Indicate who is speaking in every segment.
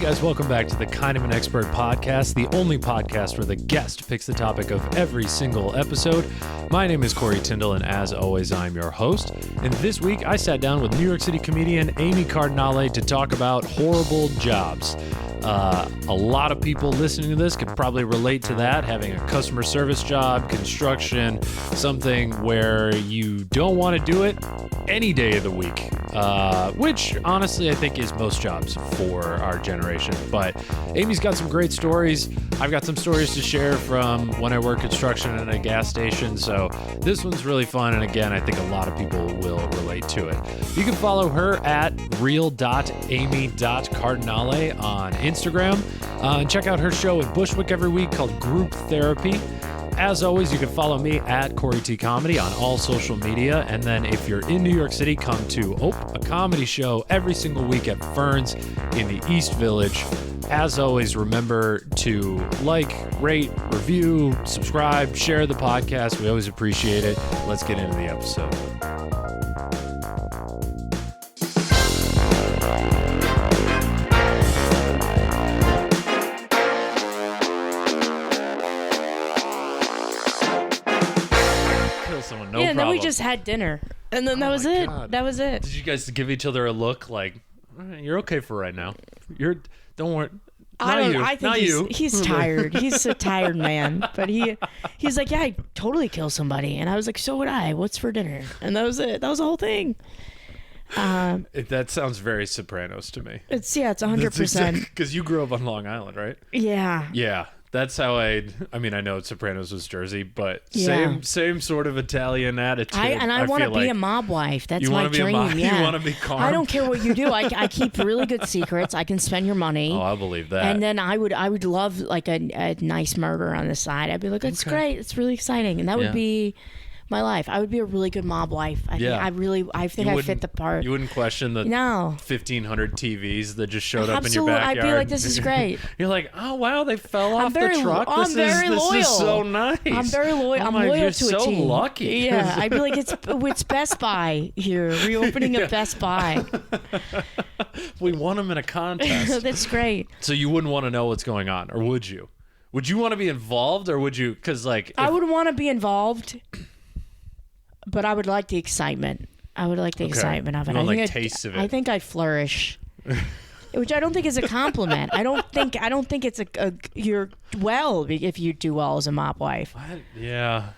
Speaker 1: guys? Welcome back to the Kind of an Expert podcast, the only podcast where the guest picks the topic of every single episode. My name is Corey Tyndall, and as always, I'm your host. And this week, I sat down with New York City comedian Amy Cardinale to talk about horrible jobs. A lot of people listening to this could probably relate to that, having a customer service job, construction, something where you don't want to do it any day of the week, which honestly I think is most jobs for our generation. But Amy's got some great stories. I've got some stories to share from when I worked construction at a gas station, so this one's really fun, and again, I think a lot of people will relate to it. You can follow her at real.amy.cardinale on Instagram, and check out her show in Bushwick every week called Group Therapy. As always, you can follow me at Corey T Comedy on all social media. And then if you're in New York City, come to a comedy show every single week at Ferns in the East Village. As always, remember to like, rate, review, subscribe, share the podcast. We always appreciate it. Let's get into the episode.
Speaker 2: No and then we just had dinner, and then that was it.
Speaker 1: God.
Speaker 2: That was it.
Speaker 1: Did you guys give each other a look like, you're okay for right now? Don't worry.
Speaker 2: I think he's tired. He's a tired man. But he's like, yeah, I'd totally kill somebody. And I was like, so would I. What's for dinner? And that was it. That was the whole thing.
Speaker 1: That sounds very Sopranos to me.
Speaker 2: It's 100%.
Speaker 1: Because you grew up on Long Island, right?
Speaker 2: Yeah.
Speaker 1: Yeah. That's how I know Sopranos was Jersey, but same sort of Italian attitude.
Speaker 2: I want to be a mob wife. That's my dream. Yeah.
Speaker 1: You want to be calm.
Speaker 2: I don't care what you do. I keep really good secrets. I can spend your money.
Speaker 1: Oh, I believe that.
Speaker 2: And then I would love like a nice murder on the side. I'd be like, that's great. It's really exciting. And that would be my life. I would be a really good mob wife. I think I fit the part.
Speaker 1: You wouldn't question the 1,500 TVs that just showed up in your backyard.
Speaker 2: I'd be like, this is great.
Speaker 1: You're like, oh wow, they fell off the truck.
Speaker 2: I'm very loyal.
Speaker 1: This is so nice.
Speaker 2: I'm very loyal. I'm loyal
Speaker 1: you're
Speaker 2: to a
Speaker 1: so
Speaker 2: team.
Speaker 1: Lucky.
Speaker 2: Yeah, I'd be like, it's Best Buy here, reopening of Best Buy.
Speaker 1: We won them in a contest.
Speaker 2: That's great.
Speaker 1: So you wouldn't want to know what's going on, or would you? Would you want to be involved, or would you? Because
Speaker 2: I would want to be involved. But I would like the excitement. I would like the excitement of it.
Speaker 1: I think taste of it.
Speaker 2: I think I flourish, which I don't think is a compliment. I don't think it's you're well if you do well as a mop wife.
Speaker 1: Yeah,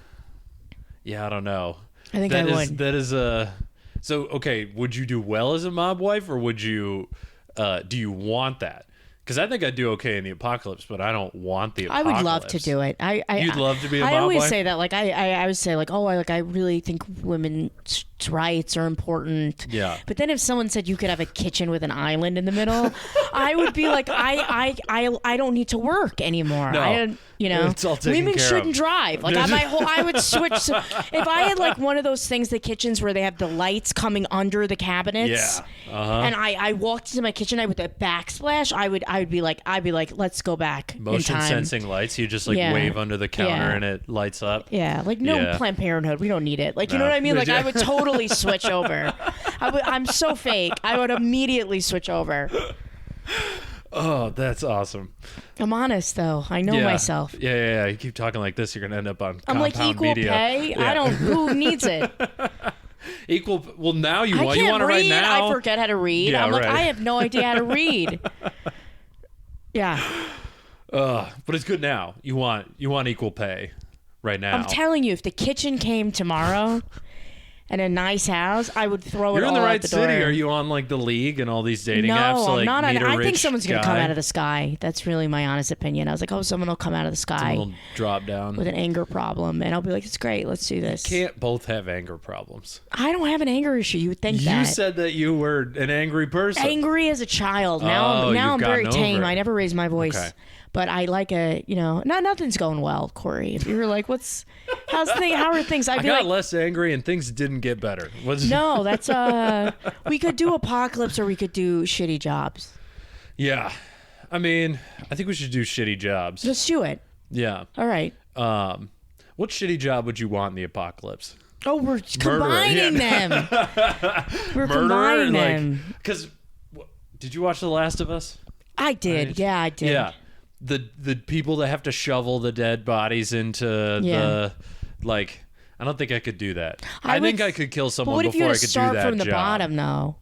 Speaker 1: I don't know.
Speaker 2: I think I would.
Speaker 1: That is a. So okay, would you do well as a mob wife, or would you? Do you want that? Because I think I'd do okay in the apocalypse, but I don't want the apocalypse.
Speaker 2: I would love to do it.
Speaker 1: You'd love to be a mob wife?
Speaker 2: I always say that. Like I would say like, I really think women's rights are important.
Speaker 1: Yeah.
Speaker 2: But then if someone said you could have a kitchen with an island in the middle, I would be like, I don't need to work anymore.
Speaker 1: No. It's all taken
Speaker 2: women
Speaker 1: care
Speaker 2: shouldn't
Speaker 1: of.
Speaker 2: drive. Like I would switch. If I had like one of those things, the kitchens where they have the lights coming under the cabinets, and I walked into my kitchen with a backsplash, I'd be like, let's go back.
Speaker 1: Motion
Speaker 2: in time.
Speaker 1: sensing lights. You just wave under the counter and it lights up.
Speaker 2: Yeah, like no Planned Parenthood. We don't need it. Like you know what I mean? Like I would totally switch over. I'm so fake. I would immediately switch over.
Speaker 1: Oh, that's awesome.
Speaker 2: I'm honest, though. I know myself.
Speaker 1: Yeah. You keep talking like this, you're going to end up on
Speaker 2: I'm like equal
Speaker 1: media.
Speaker 2: pay.
Speaker 1: Yeah.
Speaker 2: Who needs it?
Speaker 1: Equal. Well, now you want.
Speaker 2: I
Speaker 1: You want to write now.
Speaker 2: I forget how to read.
Speaker 1: Yeah,
Speaker 2: I'm like,
Speaker 1: right.
Speaker 2: I have no idea how to read. Yeah.
Speaker 1: But it's good now. You want equal pay right now.
Speaker 2: I'm telling you, if the kitchen came tomorrow and a nice house, I would throw
Speaker 1: You're
Speaker 2: it all
Speaker 1: in the right
Speaker 2: out the door.
Speaker 1: city. Are you on like the League and all these dating apps?
Speaker 2: No, I'm not. I think someone's
Speaker 1: going
Speaker 2: to come out of the sky. That's really my honest opinion. I was like, someone will come out of the sky.
Speaker 1: Someone will drop down
Speaker 2: with an anger problem, and I'll be like, it's great. Let's do this.
Speaker 1: You can't both have anger problems.
Speaker 2: I don't have an anger issue. You would think that.
Speaker 1: You said that you were an angry person.
Speaker 2: Angry as a child. Now I'm very tame. I never raised my voice. Okay. But I like nothing's going well, Corey. If you're like, how are things?
Speaker 1: I got less angry and things didn't get better.
Speaker 2: No, that's we could do apocalypse or we could do shitty jobs.
Speaker 1: Yeah, I mean, I think we should do shitty jobs.
Speaker 2: Let's do it.
Speaker 1: Yeah.
Speaker 2: All right.
Speaker 1: What shitty job would you want in the apocalypse?
Speaker 2: Oh, we're combining them. We're combining them.
Speaker 1: Because, did you watch The Last of Us?
Speaker 2: I did.
Speaker 1: Right?
Speaker 2: Yeah, I did.
Speaker 1: Yeah. The people that have to shovel the dead bodies into the, like, I don't think I could do that. I think I could kill someone before I could do that
Speaker 2: start from the
Speaker 1: job.
Speaker 2: bottom, though?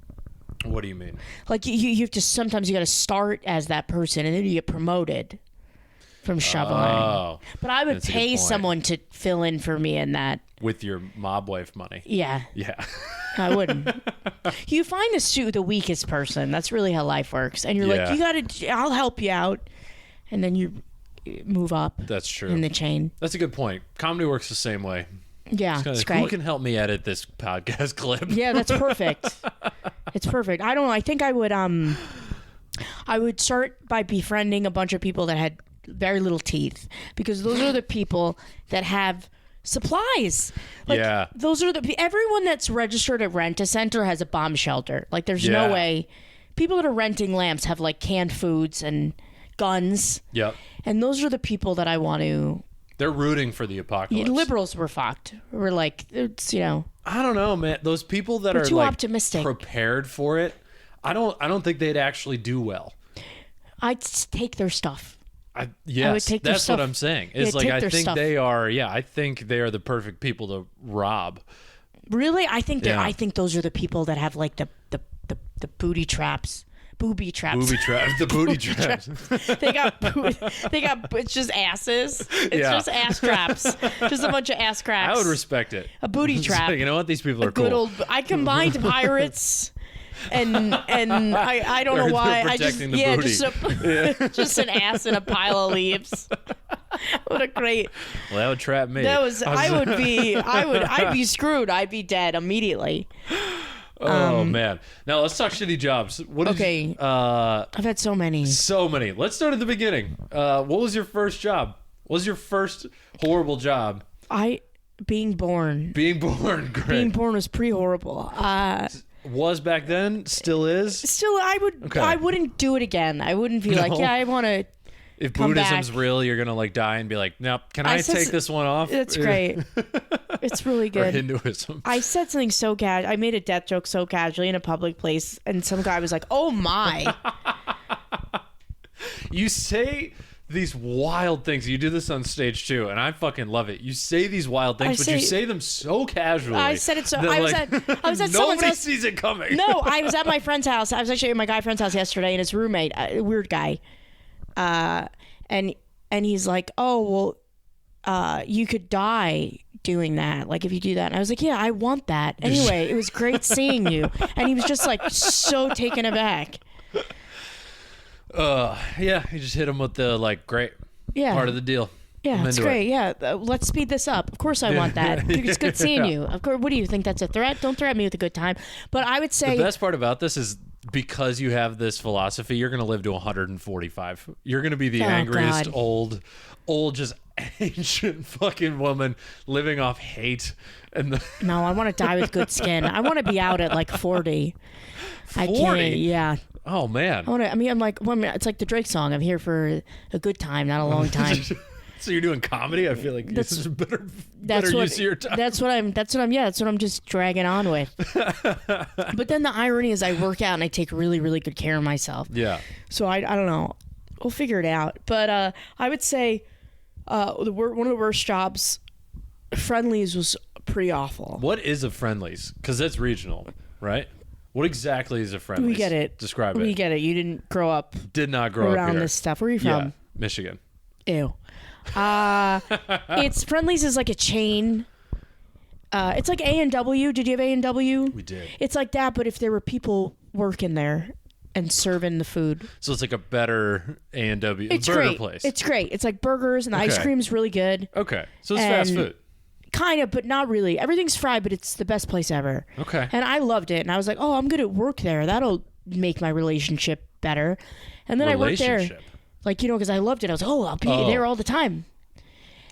Speaker 1: What do you mean?
Speaker 2: Like, you have to, sometimes you got to start as that person, and then you get promoted from shoveling.
Speaker 1: Oh.
Speaker 2: But I would
Speaker 1: That's a good
Speaker 2: pay
Speaker 1: point.
Speaker 2: someone to fill in for me in that.
Speaker 1: With your mob wife money.
Speaker 2: Yeah.
Speaker 1: Yeah.
Speaker 2: I wouldn't. You find the weakest person. That's really how life works. And you're like, I'll help you out. And then you move up.
Speaker 1: That's true.
Speaker 2: In the chain.
Speaker 1: That's a good point. Comedy works the same way.
Speaker 2: Yeah, it's great.
Speaker 1: Who can help me edit this podcast clip?
Speaker 2: Yeah, that's perfect. It's perfect. I don't know. I think I would start by befriending a bunch of people that had very little teeth, because those are the people that have supplies. Like,
Speaker 1: yeah.
Speaker 2: Those are everyone that's registered at Rent-A-Center has a bomb shelter. Like, there's no way. People that are renting lamps have like canned foods and guns.
Speaker 1: Yep.
Speaker 2: And those are the people that I want to.
Speaker 1: They're rooting for the apocalypse.
Speaker 2: Liberals were fucked. We're like, it's,
Speaker 1: I don't know, man. Those people that are
Speaker 2: too
Speaker 1: like
Speaker 2: optimistic.
Speaker 1: Prepared for it, I don't think they'd actually do well.
Speaker 2: I'd take their stuff.
Speaker 1: Yes,
Speaker 2: I would take their
Speaker 1: that's
Speaker 2: stuff.
Speaker 1: what I'm saying. It's
Speaker 2: Yeah,
Speaker 1: like
Speaker 2: take
Speaker 1: I
Speaker 2: their
Speaker 1: think
Speaker 2: stuff.
Speaker 1: they are. Yeah, I think they are the perfect people to rob.
Speaker 2: Really, I think
Speaker 1: Yeah.
Speaker 2: I think those are the people that have like the booty traps. Booby traps.
Speaker 1: Booby trap. The booty traps.
Speaker 2: they got it's just asses. It's just ass traps. Just a bunch of ass cracks.
Speaker 1: I would respect it.
Speaker 2: A booty
Speaker 1: It's
Speaker 2: trap.
Speaker 1: like, you know what? These people are
Speaker 2: Good
Speaker 1: cool.
Speaker 2: old. I combined pirates. And I don't know
Speaker 1: They're
Speaker 2: why I just
Speaker 1: protecting the booty.
Speaker 2: just an ass in a pile of leaves. What a great.
Speaker 1: Well, that would trap me.
Speaker 2: I'd be screwed. I'd be dead immediately.
Speaker 1: Oh man! Now let's talk shitty jobs.
Speaker 2: Okay. I've had so many.
Speaker 1: So many. Let's start at the beginning. What was your first job? What was your first horrible job?
Speaker 2: Being born.
Speaker 1: Being born. Great.
Speaker 2: Being born was pretty horrible.
Speaker 1: Was back then. Still is.
Speaker 2: Still, I wouldn't do it again. I wouldn't be like, yeah, I want to.
Speaker 1: If
Speaker 2: come
Speaker 1: Buddhism's
Speaker 2: back.
Speaker 1: real, you're gonna like die and be like, nope. Can I take this one off?
Speaker 2: It's great. It's really
Speaker 1: Or
Speaker 2: good.
Speaker 1: Hinduism.
Speaker 2: I said something so casual. I made a death joke so casually in a public place, and some guy was like, "Oh my!"
Speaker 1: You say these wild things. You do this on stage too, and I fucking love it. You say these wild things, but you say them so casually.
Speaker 2: I said it so.
Speaker 1: that,
Speaker 2: I was
Speaker 1: like,
Speaker 2: at someone's
Speaker 1: nobody
Speaker 2: house.
Speaker 1: sees it coming.
Speaker 2: No, I was at my friend's house. I was actually at my guy friend's house yesterday, and his roommate, a weird guy, and he's like, "Oh well, you could die doing that. Like if you do that." And I was like, "Yeah, I want that." Anyway, it was great seeing you, and he was just like so taken aback.
Speaker 1: Yeah, you just hit him with the like great part of the deal.
Speaker 2: Yeah, it's great. Yeah, let's speed this up. Of course, I want that. It's good seeing you. Of course. What do you think? That's a threat? Don't threaten me with a good time. But I would say
Speaker 1: the best part about this is because you have this philosophy, you're going to live to 145. You're going to be the angriest old, just ancient fucking woman living off hate. And
Speaker 2: no, I want to die with good skin. I want to be out at like 40.
Speaker 1: 40?
Speaker 2: I can't. Yeah.
Speaker 1: Oh man.
Speaker 2: I'm like, it's like the Drake song. I'm here for a good time, not a long time.
Speaker 1: So you're doing comedy? I feel like this is better use of your time.
Speaker 2: That's what I'm just dragging on with. But then the irony is I work out and I take really, really good care of myself.
Speaker 1: Yeah.
Speaker 2: So I don't know. We'll figure it out. But I would say one of the worst jobs, Friendlies, was pretty awful.
Speaker 1: What is a Friendlies? Because that's regional, right? What exactly is a Friendlies?
Speaker 2: We get it.
Speaker 1: Describe it.
Speaker 2: We get it. You didn't grow up.
Speaker 1: Did not grow up
Speaker 2: around
Speaker 1: here.
Speaker 2: this stuff. Where are you from?
Speaker 1: Yeah, Michigan.
Speaker 2: Ew. It's Friendlies is like a chain. It's like A&W. Did you have A&W?
Speaker 1: We did.
Speaker 2: It's like that, but if there were people working there and serving the food.
Speaker 1: So it's like a better A&W
Speaker 2: It's
Speaker 1: burger
Speaker 2: great.
Speaker 1: place.
Speaker 2: It's great. It's like burgers and the ice cream's really good.
Speaker 1: Okay. So it's fast food.
Speaker 2: Kind of, but not really. Everything's fried, but it's the best place ever.
Speaker 1: Okay.
Speaker 2: And I loved it. And I was like, oh, I'm good at work there. That'll make my relationship better. And then I worked there. Like, because I loved it. I was like, oh, I'll be there all the time.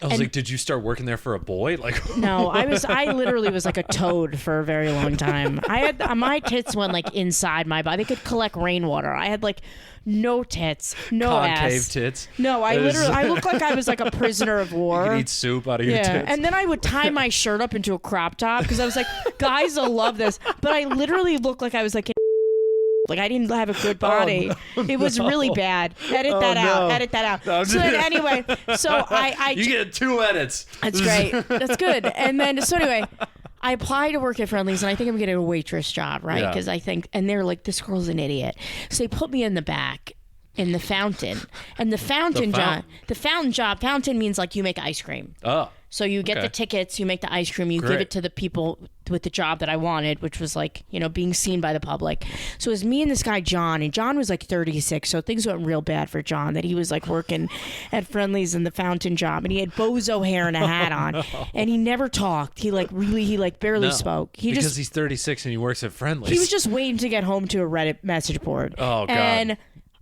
Speaker 1: I was like, did you start working there for a boy? Like,
Speaker 2: no, I literally was like a toad for a very long time. I had my tits went like inside my body. They could collect rainwater. I had like no tits, no
Speaker 1: concave
Speaker 2: ass.
Speaker 1: tits.
Speaker 2: No, I looked like I was like a prisoner of war.
Speaker 1: You could eat soup out of your tits.
Speaker 2: And then I would tie my shirt up into a crop top because I was like, guys will love this. But I literally looked like I was like Like, I didn't have a good body. It was really bad. Edit that out.
Speaker 1: No,
Speaker 2: so then anyway,
Speaker 1: you get 2 edits.
Speaker 2: That's great. That's good. And then, so anyway, I applied to work at Friendly's, and I think I'm getting a waitress job, right? Because I think, and they're like, this girl's an idiot. So they put me in the back in the fountain. And the fountain fountain means like you make ice cream.
Speaker 1: Oh.
Speaker 2: So you get the tickets, you make the ice cream, you give it to the people with the job that I wanted, which was like, being seen by the public. So it was me and this guy, John, and John was like 36. So things went real bad for John, that he was like working at Friendly's in the fountain job, and he had bozo hair and a hat on, and he never talked. He barely spoke.
Speaker 1: Because he's 36 and he works at Friendly's.
Speaker 2: He was just waiting to get home to a Reddit message board.
Speaker 1: Oh, God.
Speaker 2: And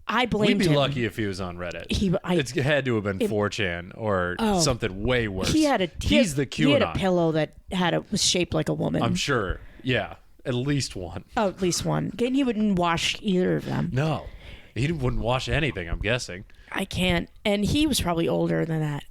Speaker 2: I blamed him.
Speaker 1: We'd be lucky if he was on Reddit. It had to have been 4chan or something way worse. He's the QAnon.
Speaker 2: He had a pillow that was shaped like a woman.
Speaker 1: I'm sure. Yeah. At least one.
Speaker 2: Oh, at least one. And he wouldn't wash either of them.
Speaker 1: No. He wouldn't wash anything, I'm guessing.
Speaker 2: I can't. And he was probably older than that.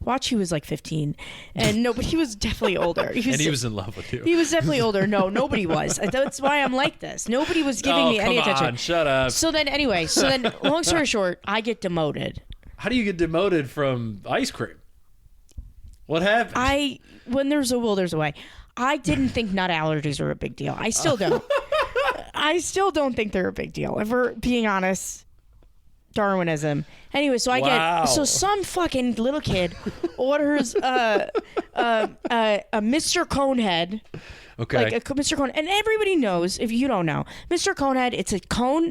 Speaker 2: Watch, he was like 15. And no, but he was definitely older.
Speaker 1: He was in love with you.
Speaker 2: He was definitely older. No, nobody was. That's why I'm like this. Nobody was giving me any attention.
Speaker 1: Come on, shut up.
Speaker 2: So then, long story short, I get demoted.
Speaker 1: How do you get demoted from ice cream? What happened?
Speaker 2: When there's a will, there's a way. I didn't think nut allergies were a big deal. I still don't. I still don't think they're a big deal. If we're being honest, Darwinism. Anyway, so some fucking little kid orders a Mr. Conehead.
Speaker 1: Okay.
Speaker 2: Like a Mr. Cone, and everybody knows, if you don't know, Mr. Conehead, it's a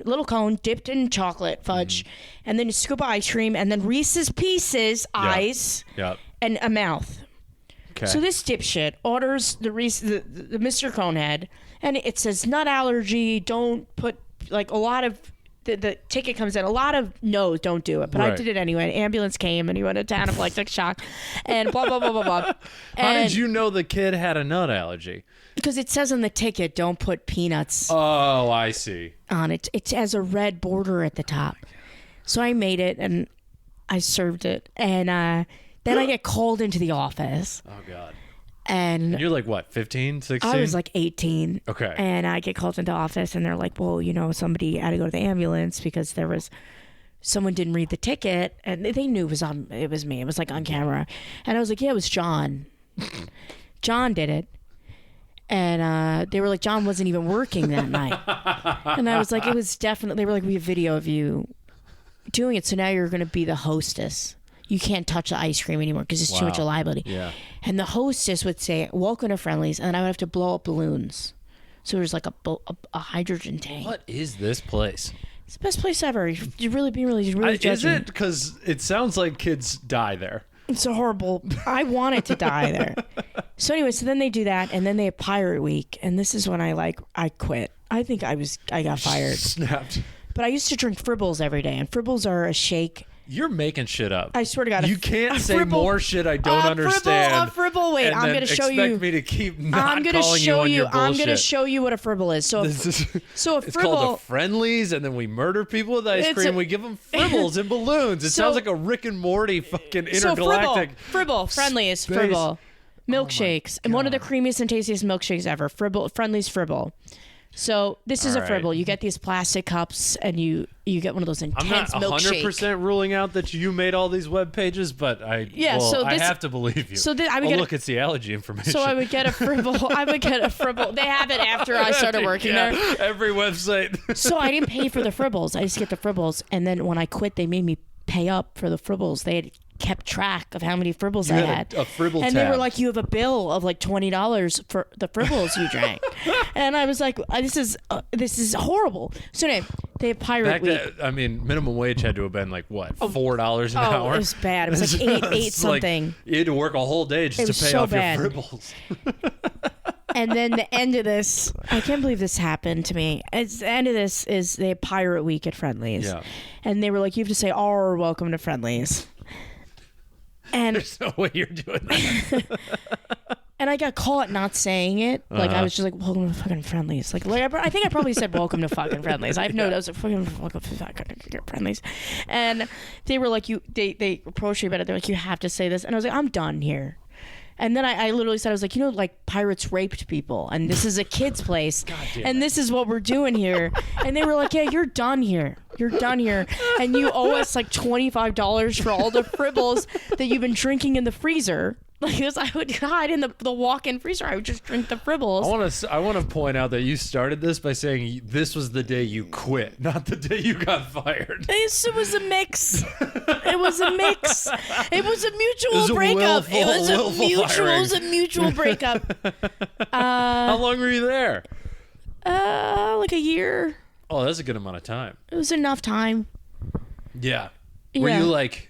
Speaker 2: little cone dipped in chocolate fudge, and then a scoop of ice cream, and then Reese's Pieces, eyes, and a mouth.
Speaker 1: Okay.
Speaker 2: So this dipshit orders the Mr. Conehead, and it says nut allergy. Don't put like a lot of. The ticket comes in. A lot of no, don't do it. But I did it anyway. An ambulance came and he went into anaphylactic shock and blah, blah, blah, blah, blah.
Speaker 1: How did you know the kid had a nut allergy?
Speaker 2: Because it says on the ticket, don't put peanuts.
Speaker 1: Oh, I see.
Speaker 2: On it. It has a red border at the top. So I made it and I served it. And then I get called into the office.
Speaker 1: Oh, God.
Speaker 2: And
Speaker 1: you're like, what, 15, 16?
Speaker 2: I was like 18.
Speaker 1: Okay.
Speaker 2: And I get called into office and they're like, well, somebody had to go to the ambulance because someone didn't read the ticket, and they knew it was me. It was like on camera. And I was like, yeah, it was John. John did it. And they were like, John wasn't even working that night. And I was like, it was definitely, they were like, we have video of you doing it. So now you're going to be the hostess. You can't touch the ice cream anymore because it's too much liability.
Speaker 1: Yeah.
Speaker 2: And the hostess would say, welcome to Friendly's, and I would have to blow up balloons. So there's like a hydrogen tank.
Speaker 1: What is this place?
Speaker 2: It's the best place ever. You're really judging.
Speaker 1: Is it? Because it sounds like kids die there.
Speaker 2: It's a horrible. I wanted to die there. So anyway, so then they do that, and then they have Pirate Week, and this is when I quit. I think I got fired.
Speaker 1: Snapped.
Speaker 2: But I used to drink Fribbles every day, and Fribbles are a shake.
Speaker 1: You're making shit up.
Speaker 2: I swear to God.
Speaker 1: You can't say more shit I don't understand.
Speaker 2: A Fribble. Wait, I'm going to show you.
Speaker 1: Expect me to keep not calling you on your bullshit.
Speaker 2: I'm going to show you what a Fribble is. So a
Speaker 1: It's
Speaker 2: Fribble.
Speaker 1: called a Friendlies, and then we murder people with ice cream. We give them Fribbles and balloons. It sounds like a Rick and Morty fucking intergalactic.
Speaker 2: Fribble. Friendlies. Fribble. Milkshakes. And one of the creamiest and tastiest milkshakes ever. Friendlies Fribble. So this is a Fribble. You get these plastic cups, and you get one of those intense milkshakes. I'm not 100%
Speaker 1: ruling out that you made all these web pages, but I have to believe you.
Speaker 2: So
Speaker 1: look, it's the allergy information.
Speaker 2: So I would get a Fribble. They have it after I started working there.
Speaker 1: Every website.
Speaker 2: So I didn't pay for the Fribbles. I just get the Fribbles, and then when I quit, they made me pay up for the Fribbles. They had kept track of how many Fribbles I had.
Speaker 1: A Fribble
Speaker 2: and they were like, you have a bill of like $20 for the Fribbles you drank. And I was like, this is horrible. So anyway, they have Pirate Week.
Speaker 1: Minimum wage had to have been like what, $4 an hour?
Speaker 2: It was bad. It was like eight something.
Speaker 1: Like, you had to work a whole day just to pay off your Fribbles.
Speaker 2: And then the end of this, I can't believe this happened to me. The end of this is they have Pirate Week at Friendly's. Yeah. And they were like, you have to say, welcome to Friendly's. And
Speaker 1: there's no way you're doing that.
Speaker 2: And I got caught not saying it. Like, I was just like, welcome to fucking Friendly's. Like I think I probably said welcome to fucking Friendly's. I have no, I was like, welcome to fucking Friendly's. And they were like, they approached me about it. They're like, you have to say this. And I was like, I'm done here. And then I literally said, I was like, like pirates raped people, and this is a kid's place, and this is what we're doing here. And they were like, yeah, you're done here. You're done here. And you owe us like $25 for all the fribbles that you've been drinking in the freezer. Like, I would hide in the walk-in freezer. I would just drink the fribbles.
Speaker 1: I want to point out that you started this by saying this was the day you quit, not the day you got fired.
Speaker 2: It was a mix. It was a mix. It was a mutual breakup. It was a mutual breakup.
Speaker 1: How long were you there?
Speaker 2: Like a year.
Speaker 1: Oh, that's a good amount of time.
Speaker 2: It was enough time.
Speaker 1: Yeah. Were you like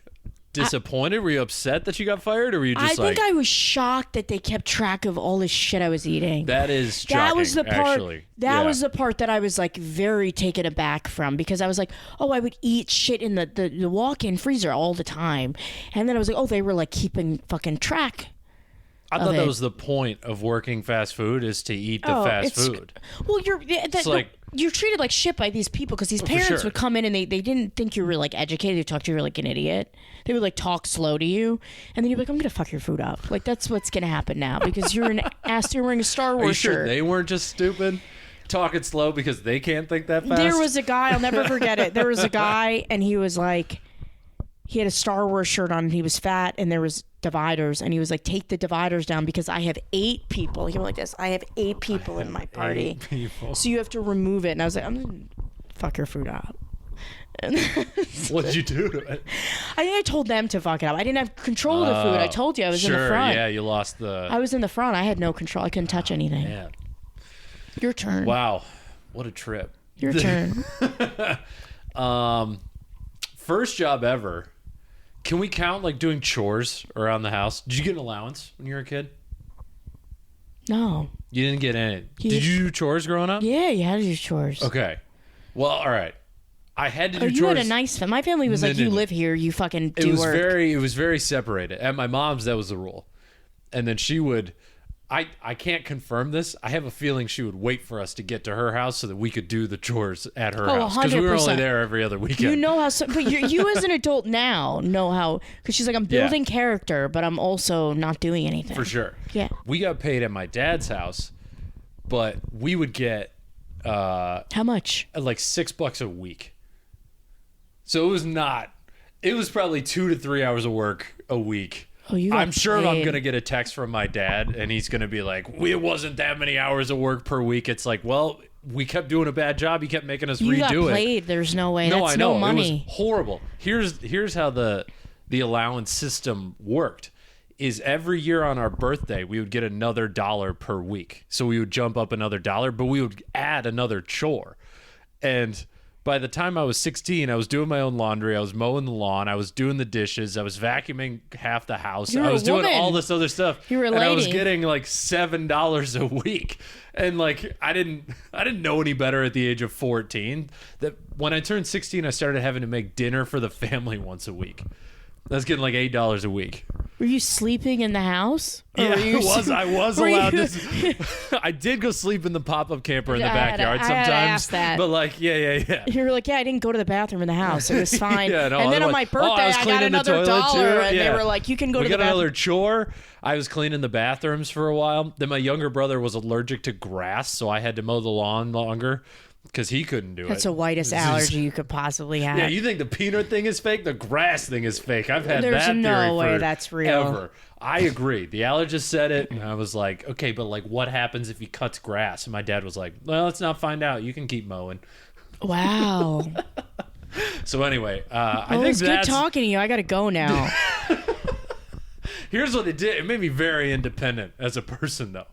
Speaker 1: disappointed? Were you upset that you got fired, or were you just
Speaker 2: I think I was shocked that they kept track of all this shit I was eating.
Speaker 1: That is shocking,
Speaker 2: that was the part,
Speaker 1: actually.
Speaker 2: That was the part that I was like very taken aback from, because I was like, oh, I would eat shit in the walk-in freezer all the time. And then I was like, oh, they were like keeping fucking track.
Speaker 1: I thought that was the point of working fast food, is to eat the fast food.
Speaker 2: Well, you're treated like shit by these people, because these parents would come in and they didn't think you were like educated. They talked to you like an idiot. They would like talk slow to you, and then you're like, I'm gonna fuck your food up. Like, that's what's gonna happen now, because you're you're wearing a Star Wars shirt.
Speaker 1: Are you sure they weren't just stupid, talking slow because they can't think that fast?
Speaker 2: There was a guy, I'll never forget it. There was a guy, and he was like, he had a Star Wars shirt on, and he was fat, and there was dividers, and he was like, take the dividers down because I have 8 people. He went like this, I have 8 people in my party, so you have to remove it. And I was like, I'm gonna fuck your food up.
Speaker 1: What did you do to it?
Speaker 2: I think I told them to fuck it up. I didn't have control of the food. I told you I was in the front.
Speaker 1: Yeah, you lost the...
Speaker 2: I was in the front. I had no control. I couldn't touch anything.
Speaker 1: Man.
Speaker 2: Your turn.
Speaker 1: Wow, what a trip.
Speaker 2: Your turn.
Speaker 1: First job ever. Can we count like doing chores around the house? Did you get an allowance when you were a kid?
Speaker 2: No.
Speaker 1: You didn't get any. Did you do chores growing up?
Speaker 2: Yeah, you had to do chores.
Speaker 1: Okay. Well, all right. I had to do chores.
Speaker 2: You had a nice family. My family was like, you live here, you fucking do work.
Speaker 1: It was very separated. At my mom's, that was the rule. And then she would... I can't confirm this. I have a feeling she would wait for us to get to her house so that we could do the chores at her house, because we were only there every other weekend.
Speaker 2: You know how, but you as an adult now know how, because she's like, I'm building character, but I'm also not doing anything.
Speaker 1: For sure.
Speaker 2: Yeah.
Speaker 1: We got paid at my dad's house, but we would get
Speaker 2: how much?
Speaker 1: Like $6 a week. So it was probably 2 to 3 hours of work a week.
Speaker 2: Oh,
Speaker 1: I'm sure I'm going to get a text from my dad, and he's going to be like, it wasn't that many hours of work per week. It's like, well, we kept doing a bad job. He kept making us redo it.
Speaker 2: You got paid. There's no way.
Speaker 1: No,
Speaker 2: That's
Speaker 1: I know.
Speaker 2: No money.
Speaker 1: It was horrible. Here's how the allowance system worked. Is every year on our birthday, we would get another $1 per week. So we would jump up another $1, but we would add another chore. And by the time I was 16, I was doing my own laundry. I was mowing the lawn. I was doing the dishes. I was vacuuming half the house. I was doing all this other stuff.
Speaker 2: You were a lady.
Speaker 1: And I was getting like $7 a week. And like I didn't know any better at the age of 14. That when I turned 16, I started having to make dinner for the family once a week. I was getting like $8 a week.
Speaker 2: Were you sleeping in the house?
Speaker 1: Yeah, I was allowed to. I did go sleep in the pop-up camper in the backyard sometimes. I asked that. But like, yeah.
Speaker 2: You were like, yeah, I didn't go to the bathroom in the house. It was fine.
Speaker 1: Yeah, no,
Speaker 2: and then on my birthday, I got another $1, and they were like, you can go to the bathroom.
Speaker 1: We got another chore. I was cleaning the bathrooms for a while. Then my younger brother was allergic to grass, so I had to mow the lawn longer. Because he couldn't do it.
Speaker 2: That's the whitest allergy you could possibly have.
Speaker 1: Yeah, you think the peanut thing is fake? The grass thing is fake. I've had
Speaker 2: There's
Speaker 1: that theory
Speaker 2: no way that's real.
Speaker 1: Ever. I agree. The allergist said it, and I was like, okay, but like, what happens if he cuts grass? And my dad was like, well, let's not find out. You can keep mowing.
Speaker 2: Wow.
Speaker 1: So anyway, I think
Speaker 2: it's good talking to you. I got to go now.
Speaker 1: Here's what it did. It made me very independent as a person, though.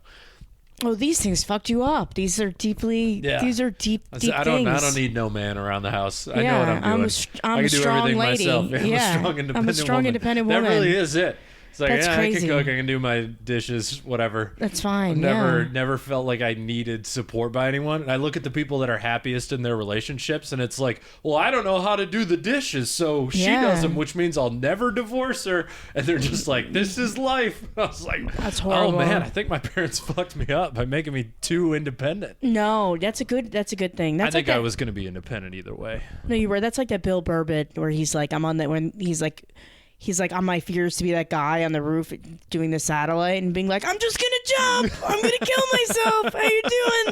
Speaker 2: Oh, these things fucked you up. These are deeply. Yeah. These are deep things.
Speaker 1: I don't need no man around the house. I know what I'm doing.
Speaker 2: I'm
Speaker 1: I can
Speaker 2: a
Speaker 1: do
Speaker 2: strong
Speaker 1: everything
Speaker 2: lady.
Speaker 1: myself. Yeah, I'm a strong independent woman. That really is it. It's like,
Speaker 2: That's crazy.
Speaker 1: I can cook, I can do my dishes, whatever.
Speaker 2: That's fine.
Speaker 1: Never felt like I needed support by anyone. And I look at the people that are happiest in their relationships, and it's like, well, I don't know how to do the dishes, so she does them, which means I'll never divorce her. And they're just like, this is life. I was like,
Speaker 2: that's horrible.
Speaker 1: Oh man, I think my parents fucked me up by making me too independent.
Speaker 2: No, that's a good thing. That's
Speaker 1: I think I was going to be independent either way.
Speaker 2: No, you were. That's like that Bill Burbett where he's like, I'm on that when he's like. he's like on my fears to be that guy on the roof doing the satellite and being like, I'm just gonna jump, I'm gonna kill myself, how you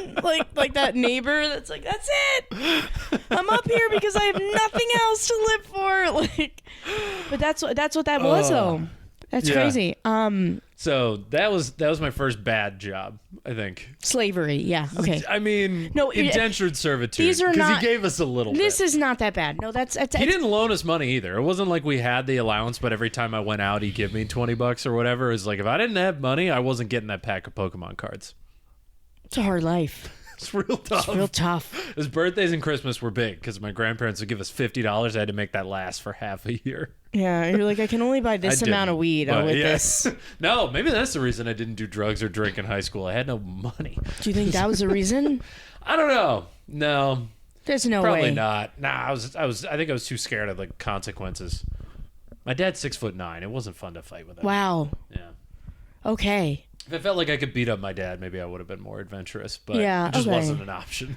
Speaker 2: doing? Like that neighbor that's like, that's it, I'm up here because I have nothing else to live for. Like, but that's what that was though. That's crazy.
Speaker 1: So that was my first bad job, I think.
Speaker 2: Slavery, yeah. Okay.
Speaker 1: I mean,
Speaker 2: no,
Speaker 1: indentured servitude.
Speaker 2: These are not.
Speaker 1: Because he gave us a little.
Speaker 2: This is not that bad. No, that's.
Speaker 1: He didn't loan us money either. It wasn't like we had the allowance, but every time I went out, he'd give me $20 or whatever. It was like if I didn't have money, I wasn't getting that pack of Pokemon cards.
Speaker 2: It's a hard life.
Speaker 1: It's real tough.
Speaker 2: It's real tough.
Speaker 1: His birthdays and Christmas were big because my grandparents would give us $50. I had to make that last for half a year.
Speaker 2: Yeah, you're like, I can only buy this amount of weed with this.
Speaker 1: No, maybe that's the reason I didn't do drugs or drink in high school. I had no money.
Speaker 2: Do you think that was the reason?
Speaker 1: I don't know. No.
Speaker 2: There's no
Speaker 1: Probably
Speaker 2: way.
Speaker 1: not. Nah, I think I was too scared of like consequences. My dad's 6'9". It wasn't fun to fight with him.
Speaker 2: Wow.
Speaker 1: Yeah.
Speaker 2: Okay.
Speaker 1: If I felt like I could beat up my dad, maybe I would have been more adventurous, but
Speaker 2: yeah,
Speaker 1: it just wasn't an option.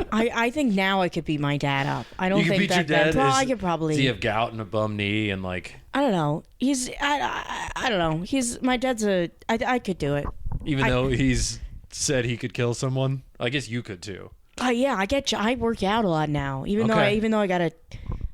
Speaker 2: I think now I could beat my dad up. I don't
Speaker 1: you
Speaker 2: think
Speaker 1: beat
Speaker 2: that.
Speaker 1: Your dad?
Speaker 2: Well, I could probably.
Speaker 1: Does he have gout and a bum knee and like?
Speaker 2: I don't know. I don't know. My dad's I could do it.
Speaker 1: Even though he's said he could kill someone, I guess you could too.
Speaker 2: Yeah, I get you. I work out a lot now. Even though I got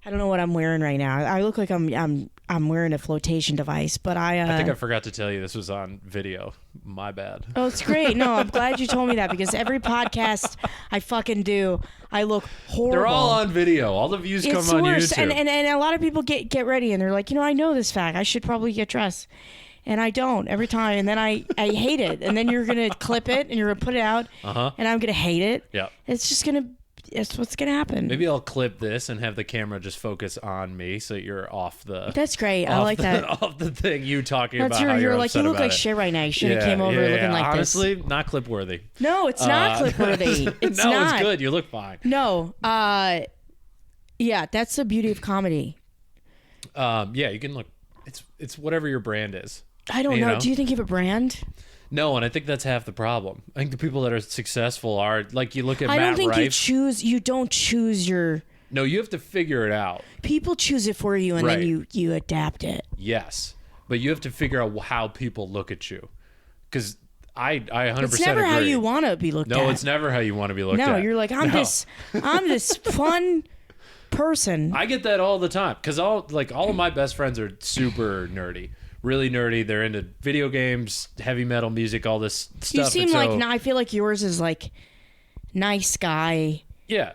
Speaker 2: I don't know what I'm wearing right now. I look like I'm wearing a flotation device, but I
Speaker 1: think I forgot to tell you this was on video. My bad.
Speaker 2: Oh, it's great. No, I'm glad you told me that because every podcast I fucking do, I look horrible.
Speaker 1: They're all on video. All the views come on
Speaker 2: worse.
Speaker 1: YouTube.
Speaker 2: And a lot of people get ready and they're like, I know this fact. I should probably get dressed. And I don't every time. And then I hate it. And then you're going to clip it and you're going to put it out. And I'm going to hate it.
Speaker 1: Yeah.
Speaker 2: It's what's going to happen.
Speaker 1: Maybe I'll clip this and have the camera just focus on me so you're off the...
Speaker 2: That's great. I like that.
Speaker 1: Off the thing you talking
Speaker 2: That's
Speaker 1: about how you're
Speaker 2: like, you look like shit right now. You should have came over looking like
Speaker 1: Honestly,
Speaker 2: this.
Speaker 1: not clip worthy.
Speaker 2: No, it's not clip worthy. It's
Speaker 1: no,
Speaker 2: not.
Speaker 1: it's good. You look fine.
Speaker 2: No. Yeah, that's the beauty of comedy.
Speaker 1: Yeah, you can look... It's whatever your brand is.
Speaker 2: I don't know. Do you think you have a brand?
Speaker 1: No, and I think that's half the problem. I think the people that are successful are like you look at Matt
Speaker 2: I don't think
Speaker 1: Rife.
Speaker 2: you don't choose your...
Speaker 1: No, you have to figure it out.
Speaker 2: People choose it for you and then you adapt it.
Speaker 1: Yes, but you have to figure out how people look at you. Because I 100%
Speaker 2: It's never
Speaker 1: agree.
Speaker 2: how you want to be looked at.
Speaker 1: No, it's never how you want to be looked at.
Speaker 2: No, you're like, I'm this fun person.
Speaker 1: I get that all the time because all of my best friends are super nerdy. Really nerdy. They're into video games, heavy metal music, all this stuff.
Speaker 2: You seem I feel like yours is like nice guy.
Speaker 1: Yeah.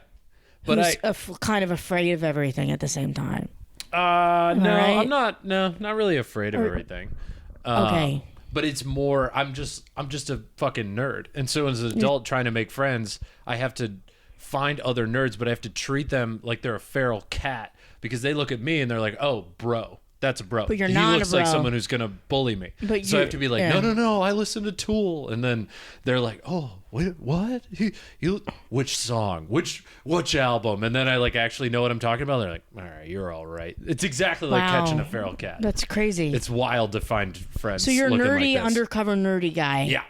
Speaker 1: But
Speaker 2: who's kind of afraid of everything at the same time.
Speaker 1: No, right? I'm not. No, not really afraid of everything.
Speaker 2: Okay.
Speaker 1: But it's more, I'm just a fucking nerd. And so as an adult trying to make friends, I have to find other nerds, but I have to treat them like they're a feral cat because they look at me and they're like, oh, bro. That's a bro.
Speaker 2: But you're
Speaker 1: he
Speaker 2: not
Speaker 1: looks
Speaker 2: a bro.
Speaker 1: like someone who's going to bully me. So I have to be like, no, I listen to Tool. And then they're like, oh, what? Which song? Which album? And then I like actually know what I'm talking about. They're like, all right, you're all right. It's exactly like catching a feral cat.
Speaker 2: That's crazy.
Speaker 1: It's wild to find friends.
Speaker 2: So you're a nerdy,
Speaker 1: like
Speaker 2: undercover nerdy guy.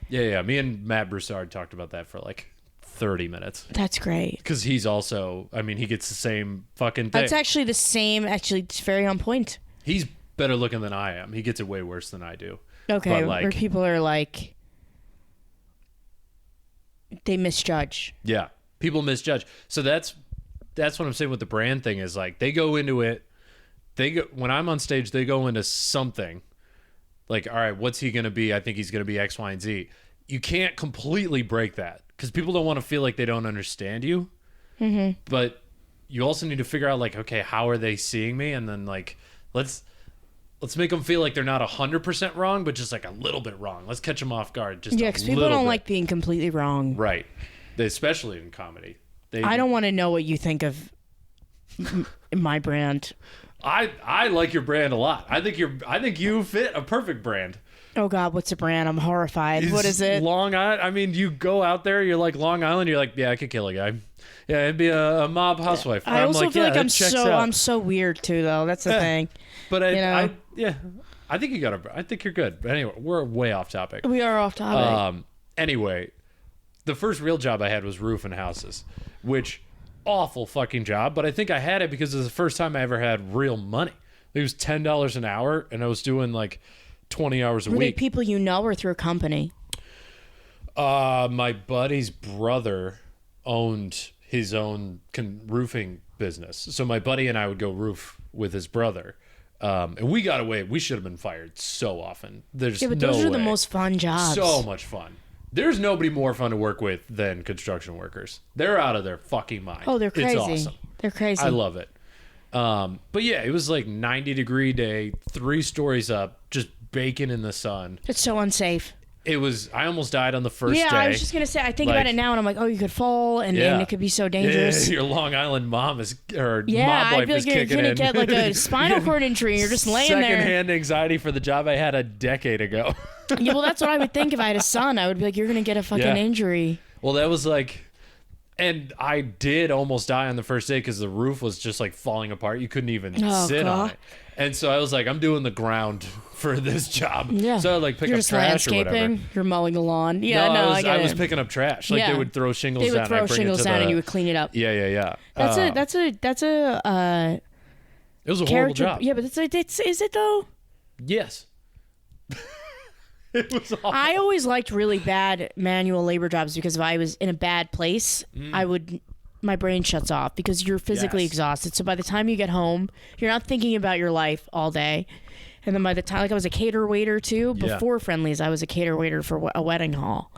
Speaker 1: Yeah. Me and Matt Broussard talked about that for like 30 minutes.
Speaker 2: That's great.
Speaker 1: Because he's also, he gets the same fucking thing.
Speaker 2: That's actually the same. Actually, it's very on point.
Speaker 1: He's better looking than I am. He gets it way worse than I do.
Speaker 2: Okay, where people are like, they misjudge.
Speaker 1: Yeah, people misjudge. So that's what I'm saying with the brand thing is like they go into it. When I'm on stage, they go into something like, all right, what's he going to be? I think he's going to be X, Y, and Z. You can't completely break that. Because people don't want to feel like they don't understand you. Mm-hmm. But you also need to figure out, like, okay, how are they seeing me? And then, like, let's make them feel like they're not 100% wrong, but just, like, a little bit wrong. Let's catch them off guard just
Speaker 2: because people don't like being completely wrong.
Speaker 1: Right. Especially in comedy.
Speaker 2: I don't want to know what you think of my brand.
Speaker 1: I like your brand a lot. I think you fit a perfect brand.
Speaker 2: Oh, God, what's a brand? I'm horrified. What is it?
Speaker 1: Long Island. You go out there, you're like Long Island, you're like, yeah, I could kill a guy. Yeah, it'd be a mob housewife.
Speaker 2: I also feel like I'm so weird, too, though. That's the thing.
Speaker 1: But I think I think you're good. But anyway, we're way off topic.
Speaker 2: We are off topic.
Speaker 1: Anyway, the first real job I had was roofing houses, which awful fucking job. But I think I had it because it was the first time I ever had real money. It was $10 an hour, and I was doing like 20 hours a
Speaker 2: Were they
Speaker 1: week.
Speaker 2: people you know or through a company?
Speaker 1: My buddy's brother owned his own roofing business. So my buddy and I would go roof with his brother. And we got away. We should have been fired so often. There's
Speaker 2: Yeah, but
Speaker 1: no
Speaker 2: those are the
Speaker 1: way.
Speaker 2: most fun jobs.
Speaker 1: So much fun. There's nobody more fun to work with than construction workers. They're out of their fucking mind.
Speaker 2: Oh, they're crazy.
Speaker 1: It's awesome.
Speaker 2: They're crazy.
Speaker 1: I love it. But yeah, it was like 90-degree day, 3 stories up, just baking in the sun.
Speaker 2: It's so unsafe.
Speaker 1: It was. I almost died on the first day.
Speaker 2: Yeah, I was just gonna say. I think about it now, and I'm like, oh, you could fall, and it could be so dangerous.
Speaker 1: Yeah, your Long Island mom is, or
Speaker 2: Yeah,
Speaker 1: mob
Speaker 2: I'd
Speaker 1: wife
Speaker 2: be
Speaker 1: is
Speaker 2: like, you're
Speaker 1: kicking
Speaker 2: gonna
Speaker 1: in.
Speaker 2: get like a spinal cord injury, and you're just laying there.
Speaker 1: Secondhand anxiety for the job I had a decade ago.
Speaker 2: Yeah, well, that's what I would think if I had a son. I would be like, you're gonna get a fucking injury.
Speaker 1: Well, that was like, and I did almost die on the first day because the roof was just like falling apart. You couldn't even sit on it. And so I was like, I'm doing the ground for this job.
Speaker 2: Yeah.
Speaker 1: So I like pick
Speaker 2: you're
Speaker 1: up
Speaker 2: just
Speaker 1: trash or
Speaker 2: landscaping.
Speaker 1: whatever.
Speaker 2: You're mowing the lawn. Yeah, no,
Speaker 1: I was picking up trash. Like
Speaker 2: Yeah.
Speaker 1: they would throw shingles
Speaker 2: They
Speaker 1: down.
Speaker 2: would throw
Speaker 1: I'd bring
Speaker 2: shingles
Speaker 1: it to
Speaker 2: down,
Speaker 1: the,
Speaker 2: and you would clean it up.
Speaker 1: Yeah.
Speaker 2: That's a
Speaker 1: It was a horrible
Speaker 2: character.
Speaker 1: job.
Speaker 2: Yeah, but is it though?
Speaker 1: Yes. It was awful.
Speaker 2: I always liked really bad manual labor jobs because if I was in a bad place, my brain shuts off because you're physically exhausted. So by the time you get home, you're not thinking about your life all day. And then by the time, like I was a cater waiter too, before Friendlies, I was a cater waiter for a wedding hall.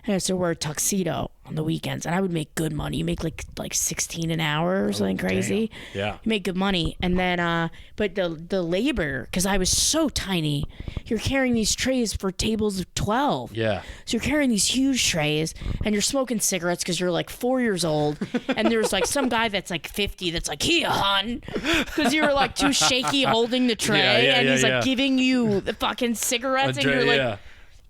Speaker 2: And I used to wear a tuxedo on the weekends, and I would make good money. You make like 16 an hour or something crazy.
Speaker 1: Damn. Yeah.
Speaker 2: You make good money. And then, but the labor, because I was so tiny, you're carrying these trays for tables of 12.
Speaker 1: Yeah.
Speaker 2: So you're carrying these huge trays, and you're smoking cigarettes because you're like 4 years old. And there's like some guy that's like 50 that's like, here, hon. Because you were like too shaky holding the tray, and he's like giving you the fucking cigarettes, and you're like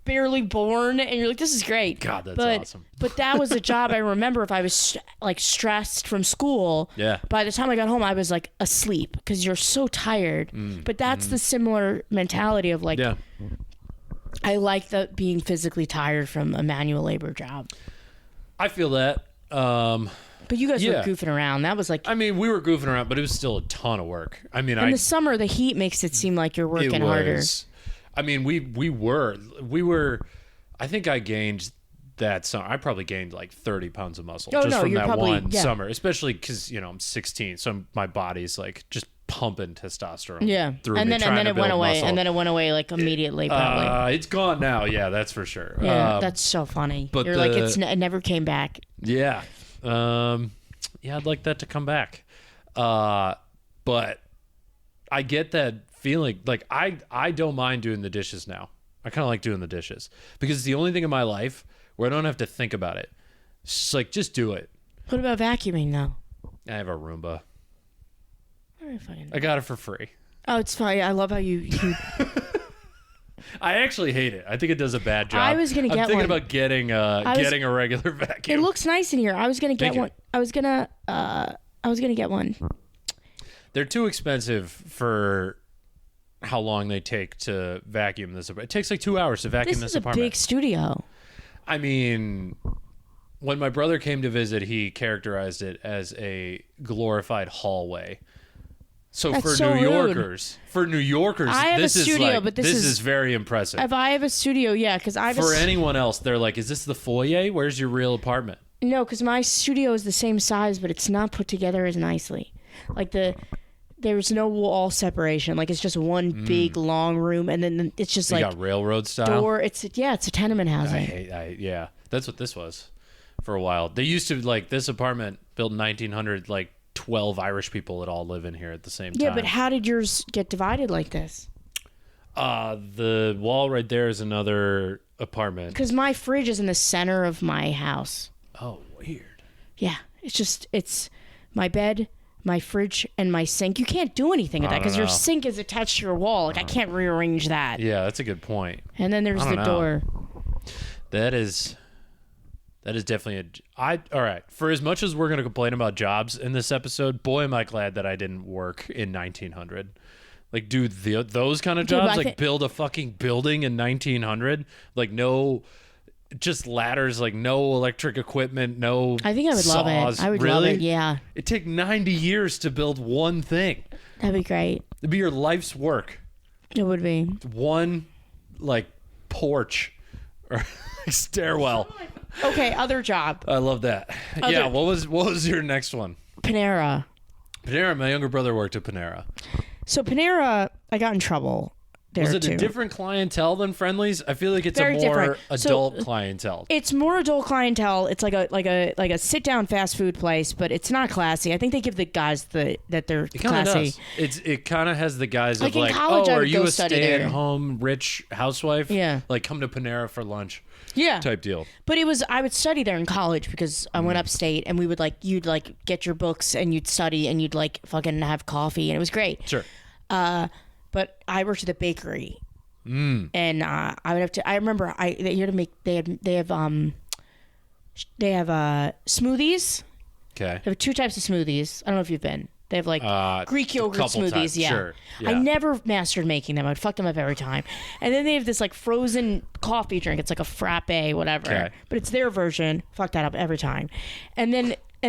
Speaker 2: barely born, and you're like, this is great.
Speaker 1: God, that's awesome.
Speaker 2: But that was a job I remember if I was like stressed from school.
Speaker 1: Yeah.
Speaker 2: By the time I got home, I was like asleep because you're so tired. But that's the similar mentality of like, I like being physically tired from a manual labor job.
Speaker 1: I feel that.
Speaker 2: But you guys were goofing around. That was like,
Speaker 1: I mean, we were goofing around, but it was still a ton of work. I mean,
Speaker 2: in the summer, the heat makes it seem like you're working harder.
Speaker 1: I mean, we were. I think I gained that summer. I probably gained like 30 pounds of muscle from that one summer, especially because I'm 16, so my body's like just pumping testosterone.
Speaker 2: Yeah, and then it went away, and then it went away like immediately. Probably
Speaker 1: it's gone now. Yeah, that's for sure.
Speaker 2: Yeah, that's so funny. But you're like it never came back.
Speaker 1: Yeah, I'd like that to come back, but I get that feeling. Like I don't mind doing the dishes now. I kind of like doing the dishes because it's the only thing in my life where I don't have to think about it. It's just like, just do it.
Speaker 2: What about vacuuming though?
Speaker 1: I have a Roomba.
Speaker 2: Fucking...
Speaker 1: I got it for free.
Speaker 2: Oh, it's fine. I love how you...
Speaker 1: I actually hate it. I think it does a bad job.
Speaker 2: I was gonna get one.
Speaker 1: I'm thinking about getting a regular vacuum.
Speaker 2: It looks nice in here. I was gonna get one. I was gonna get one.
Speaker 1: They're too expensive for how long they take to vacuum this. It takes like 2 hours to vacuum this apartment.
Speaker 2: This is a big studio.
Speaker 1: I mean, when my brother came to visit, he characterized it as a glorified hallway. So
Speaker 2: That's
Speaker 1: for
Speaker 2: so
Speaker 1: New
Speaker 2: rude.
Speaker 1: Yorkers,
Speaker 2: I have
Speaker 1: this
Speaker 2: a studio,
Speaker 1: is like,
Speaker 2: but
Speaker 1: this is very impressive.
Speaker 2: If I have a studio, yeah, because I have
Speaker 1: for anyone else, they're like, "Is this the foyer? Where's your real apartment?"
Speaker 2: No, because my studio is the same size, but it's not put together as nicely. Like there's no wall separation. Like it's just one big long room, and then it's just
Speaker 1: You
Speaker 2: like
Speaker 1: got railroad style.
Speaker 2: door. It's a tenement housing.
Speaker 1: Yeah, that's what this was for a while. They used to like this apartment built in 1900. Like 12 Irish people that all live in here at the same time.
Speaker 2: Yeah, but how did yours get divided like this?
Speaker 1: The wall right there is another apartment.
Speaker 2: Because my fridge is in the center of my house.
Speaker 1: Oh, weird.
Speaker 2: Yeah, it's my bed, my fridge, and my sink. You can't do anything with that because your sink is attached to your wall. Like I can't rearrange that.
Speaker 1: Yeah, that's a good point.
Speaker 2: And then there's the door.
Speaker 1: That is definitely all right. For as much as we're going to complain about jobs in this episode, boy, am I glad that I didn't work in 1900. Like, do those kind of jobs, like build a fucking building in 1900. Like, no just ladders, like no electric equipment, no
Speaker 2: I think I would love it. I would love it, yeah.
Speaker 1: It'd take 90 years to build one thing.
Speaker 2: That'd be great.
Speaker 1: It'd be your life's work.
Speaker 2: It would be.
Speaker 1: One, like, porch or stairwell.
Speaker 2: Okay, other job.
Speaker 1: I love that. Yeah, what was your next one?
Speaker 2: Panera.
Speaker 1: Panera, my younger brother worked at Panera.
Speaker 2: So Panera, I got in trouble there
Speaker 1: Was it
Speaker 2: too.
Speaker 1: a different clientele than Friendly's? I feel like it's
Speaker 2: Very
Speaker 1: a more
Speaker 2: different.
Speaker 1: adult clientele.
Speaker 2: It's more adult clientele. It's like a sit down fast food place, but it's not classy. I think they give the guys that they're
Speaker 1: It kind of
Speaker 2: classy.
Speaker 1: does. It kind of has the guys
Speaker 2: Like
Speaker 1: of
Speaker 2: in
Speaker 1: like,
Speaker 2: college, I
Speaker 1: are
Speaker 2: would
Speaker 1: you
Speaker 2: go
Speaker 1: a
Speaker 2: study there.
Speaker 1: stay-at-home rich housewife?
Speaker 2: Yeah.
Speaker 1: Like, come to Panera for lunch.
Speaker 2: Yeah.
Speaker 1: Type deal.
Speaker 2: But I would study there in college because I went upstate and we would you'd get your books and you'd study and you'd fucking have coffee and it was great.
Speaker 1: Sure.
Speaker 2: But I worked at the bakery. And I would have to. I remember they had to make. They have smoothies.
Speaker 1: Okay.
Speaker 2: They have 2 types of smoothies. I don't know if you've been. They have Greek yogurt smoothies.
Speaker 1: Times.
Speaker 2: Yeah.
Speaker 1: Sure. Yeah.
Speaker 2: I never mastered making them. I'd fuck them up every time. And then they have this frozen coffee drink. It's like a frappe, whatever.
Speaker 1: Okay.
Speaker 2: But it's their version. Fuck that up every time. And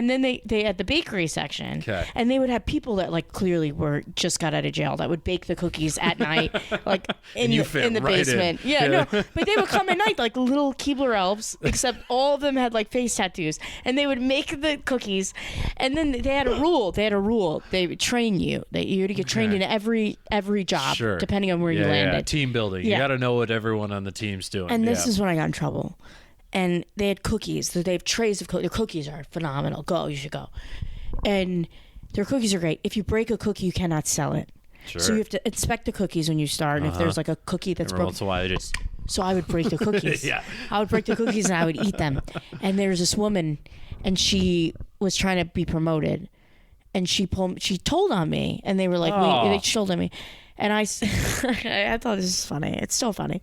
Speaker 2: then they had the bakery section.
Speaker 1: Okay.
Speaker 2: And they would have people that clearly just got out of jail that would bake the cookies at night, in the
Speaker 1: right
Speaker 2: basement.
Speaker 1: in.
Speaker 2: Yeah, no. But they would come at night like little Keebler elves, except all of them had face tattoos. And they would make the cookies. And then they had a rule. They would train you. You had to get trained in every job,
Speaker 1: Sure.
Speaker 2: depending on where you landed.
Speaker 1: Yeah. Team building.
Speaker 2: Yeah.
Speaker 1: You got to know what everyone on the team's doing.
Speaker 2: And this is when I got in trouble. And they had cookies. They have trays of cookies. Their cookies are phenomenal. You should go. And their cookies are great. If you break a cookie, you cannot sell it.
Speaker 1: Sure.
Speaker 2: So you have to inspect the cookies when you start. And if there's a cookie that's
Speaker 1: Every
Speaker 2: broken.
Speaker 1: once in a while, they just...
Speaker 2: So I would break the cookies.
Speaker 1: Yeah.
Speaker 2: I would break the cookies and I would eat them. And there's this woman, and she was trying to be promoted. And she told on me. And they were like, they told on me. And I thought this is funny. It's so funny.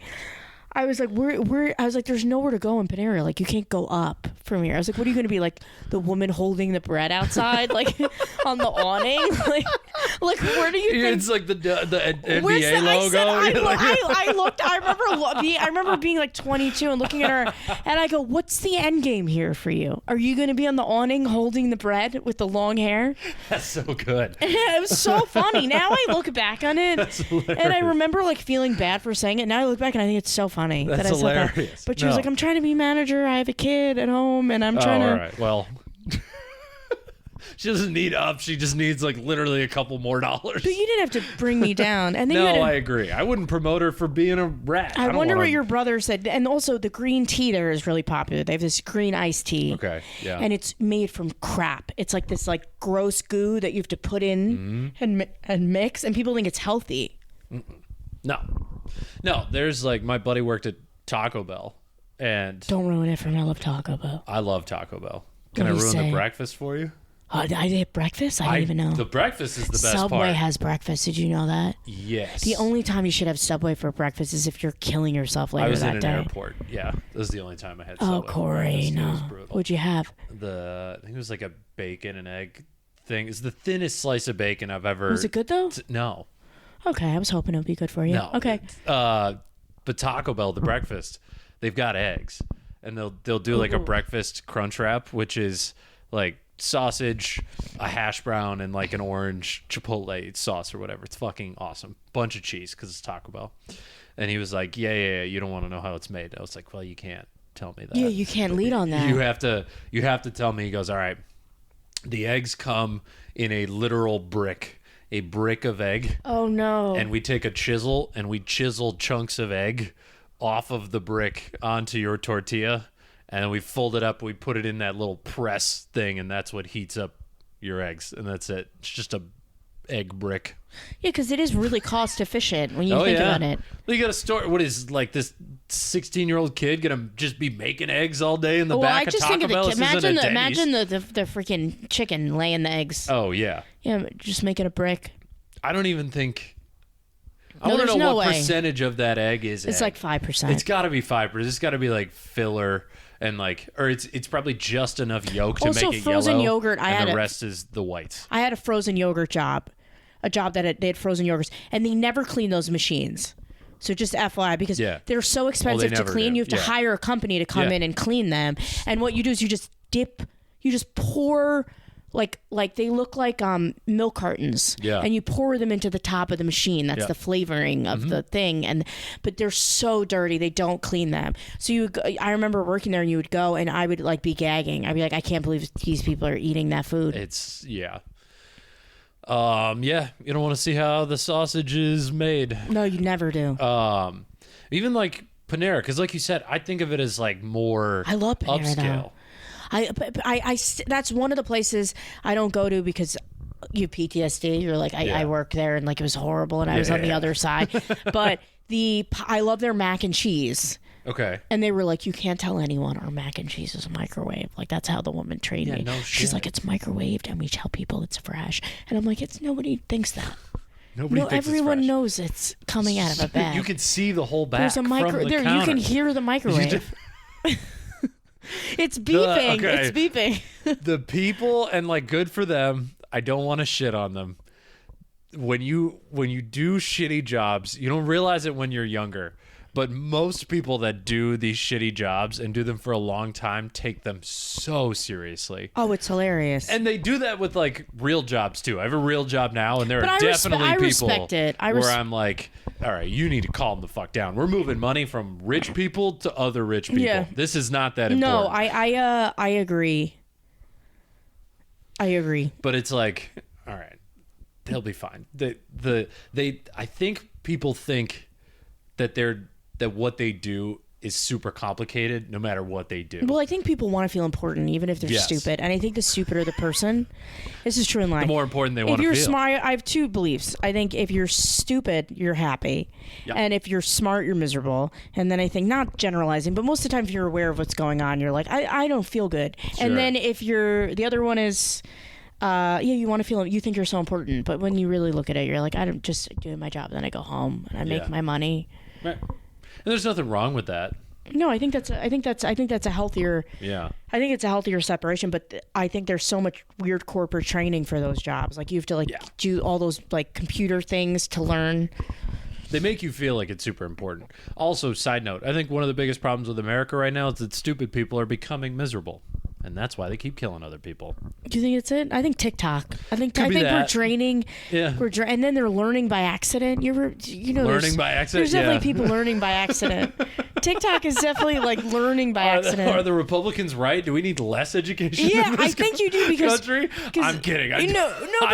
Speaker 2: I was like, I was like, there's nowhere to go in Panera. You can't go up from here. I was like, what are you going to be, the woman holding the bread outside, on the awning? Where do you think?
Speaker 1: It's like the NBA logo.
Speaker 2: I remember being 22 and looking at her, and I go, what's the end game here for you? Are you going to be on the awning holding the bread with the long hair?
Speaker 1: That's so good.
Speaker 2: It was so funny. Now I look back on it, and I remember feeling bad for saying it. Now I look back and I think it's so funny that I said
Speaker 1: hilarious.
Speaker 2: that. But she was like, I'm trying to be manager. I have a kid at home, and I'm trying to.
Speaker 1: All right. Well, she doesn't need up. She just needs literally a couple more dollars.
Speaker 2: But you didn't have to bring me down. And then
Speaker 1: No, I agree. I wouldn't promote her for being a rat.
Speaker 2: I wonder what your brother said. And also, the green tea there is really popular. They have this green iced tea.
Speaker 1: Okay. Yeah.
Speaker 2: And it's made from crap. It's this gross goo that you have to put in and mix, and people think it's healthy.
Speaker 1: No, there's my buddy worked at Taco Bell, and
Speaker 2: Don't ruin it for me. I love Taco Bell.
Speaker 1: I love Taco Bell. Can I
Speaker 2: What do you
Speaker 1: ruin the
Speaker 2: say?
Speaker 1: breakfast for you?
Speaker 2: I did breakfast? I didn't even know.
Speaker 1: The breakfast is the best
Speaker 2: Subway
Speaker 1: part.
Speaker 2: has breakfast. Did you know that?
Speaker 1: Yes.
Speaker 2: The only time you should have Subway for breakfast is if you're killing yourself later
Speaker 1: I was
Speaker 2: that
Speaker 1: in an
Speaker 2: day.
Speaker 1: airport. Yeah, this is the only time I had Subway.
Speaker 2: Oh,
Speaker 1: for
Speaker 2: Corey,
Speaker 1: breakfast. It
Speaker 2: no.
Speaker 1: was brutal.
Speaker 2: What'd you have?
Speaker 1: I think it was a bacon and egg thing. It's the thinnest slice of bacon I've ever.
Speaker 2: Was it good though?
Speaker 1: No.
Speaker 2: Okay, I was hoping it would be good for you.
Speaker 1: No.
Speaker 2: Okay.
Speaker 1: But Taco Bell, the breakfast, they've got eggs, and they'll do a breakfast crunch wrap, which is sausage, a hash brown, and an orange chipotle sauce or whatever. It's fucking awesome. Bunch of cheese because it's Taco Bell. And he was like, yeah, you don't want to know how it's made. I was like, well, you can't tell me that.
Speaker 2: Yeah, you can't lead on that.
Speaker 1: You have to tell me. He goes, all right, the eggs come in a literal brick. A brick of egg.
Speaker 2: Oh no.
Speaker 1: And we take a chisel and we chisel chunks of egg off of the brick onto your tortilla, and then we fold it up, we put it in that little press thing, and that's what heats up your eggs, and that's it. It's just a egg brick.
Speaker 2: Yeah, because it is really cost efficient when you think about it.
Speaker 1: You got to store. What is this 16-year-old kid gonna just be making eggs all day in the back of Taco Bell?
Speaker 2: Imagine the freaking chicken laying the eggs.
Speaker 1: Oh yeah.
Speaker 2: Yeah, just make it a brick.
Speaker 1: I don't even think. I want to know what percentage of that egg is.
Speaker 2: It's
Speaker 1: egg.
Speaker 2: 5%.
Speaker 1: It's got to be 5%. It's got to be filler and or it's probably just enough yolk to
Speaker 2: also,
Speaker 1: make it
Speaker 2: frozen
Speaker 1: yellow.
Speaker 2: Yogurt.
Speaker 1: And the rest is the whites.
Speaker 2: I had a frozen yogurt job, that they had frozen yogurts, and they never clean those machines. So just FYI, because they're so expensive to clean, you have to hire a company to come in and clean them. And what you do is you just pour, like they look like milk cartons, and you pour them into the top of the machine. That's the flavoring of the thing. But they're so dirty, they don't clean them. So I remember working there, and you would go, and I would like be gagging. I'd be like, I can't believe these people are eating that food.
Speaker 1: It's you don't want to see how the sausage is made.
Speaker 2: No, you never do.
Speaker 1: Even like Panera, because like you said, I think of it as like more
Speaker 2: I love Panera,
Speaker 1: upscale.
Speaker 2: though. I that's one of the places I don't go to because you have PTSD. You're like, I work there and like it was horrible and I was on the other side. But I love their mac and cheese.
Speaker 1: Okay.
Speaker 2: And they were like, you can't tell anyone our mac and cheese is a microwave. Like that's how the woman trained me.
Speaker 1: No
Speaker 2: She's
Speaker 1: shit.
Speaker 2: like, it's microwaved and we tell people it's fresh. And I'm like, nobody thinks that.
Speaker 1: Nobody thinks
Speaker 2: everyone
Speaker 1: it's fresh.
Speaker 2: knows it's coming out of a bag.
Speaker 1: You can see the whole bag.
Speaker 2: There's a
Speaker 1: from the
Speaker 2: there.
Speaker 1: counter.
Speaker 2: You can hear the microwave. It's beeping. It's beeping.
Speaker 1: The people, and like good for them. I don't want to shit on them. When you do shitty jobs, you don't realize it when you're younger. But most people that do these shitty jobs and do them for a long time take them so seriously.
Speaker 2: Oh, it's hilarious.
Speaker 1: And they do that with like real jobs too. I have a real job now, and there are definitely
Speaker 2: I
Speaker 1: people
Speaker 2: respect it.
Speaker 1: where I'm like, all right, you need to calm the fuck down. We're moving money from rich people to other rich people.
Speaker 2: Yeah.
Speaker 1: This is not that important.
Speaker 2: No, I agree. I agree.
Speaker 1: But it's like, all right, they'll be fine. I think people think that what they do is super complicated no matter what they do.
Speaker 2: Well, I think people want to feel important even if they're stupid. And I think the stupider the person, this is true in life.
Speaker 1: The more important they want to feel.
Speaker 2: If you're smart, I have two beliefs. I think if you're stupid, you're happy. Yep. And if you're smart, you're miserable. And then I think, not generalizing, but most of the time if you're aware of what's going on, you're like, I don't feel good. Sure. And then if the other one is, you want to feel, you think you're so important. But when you really look at it, you're like, I'm just doing my job. Then I go home and I make my money.
Speaker 1: Right. And there's nothing wrong with that.
Speaker 2: No, I think that's a healthier.
Speaker 1: Yeah.
Speaker 2: I think it's a healthier separation, but I think there's so much weird corporate training for those jobs. Like you have to do all those like computer things to learn.
Speaker 1: They make you feel like it's super important. Also, side note, I think one of the biggest problems with America right now is that stupid people are becoming miserable. And that's why they keep killing other people.
Speaker 2: Do you think it's it? I think TikTok. I think we're draining.
Speaker 1: Yeah.
Speaker 2: And then they're learning by accident.
Speaker 1: Learning by accident.
Speaker 2: There's definitely people learning by accident. TikTok is definitely like learning by accident.
Speaker 1: Are the Republicans right? Do we need less education?
Speaker 2: Yeah, I think you do because
Speaker 1: country. I'm kidding. I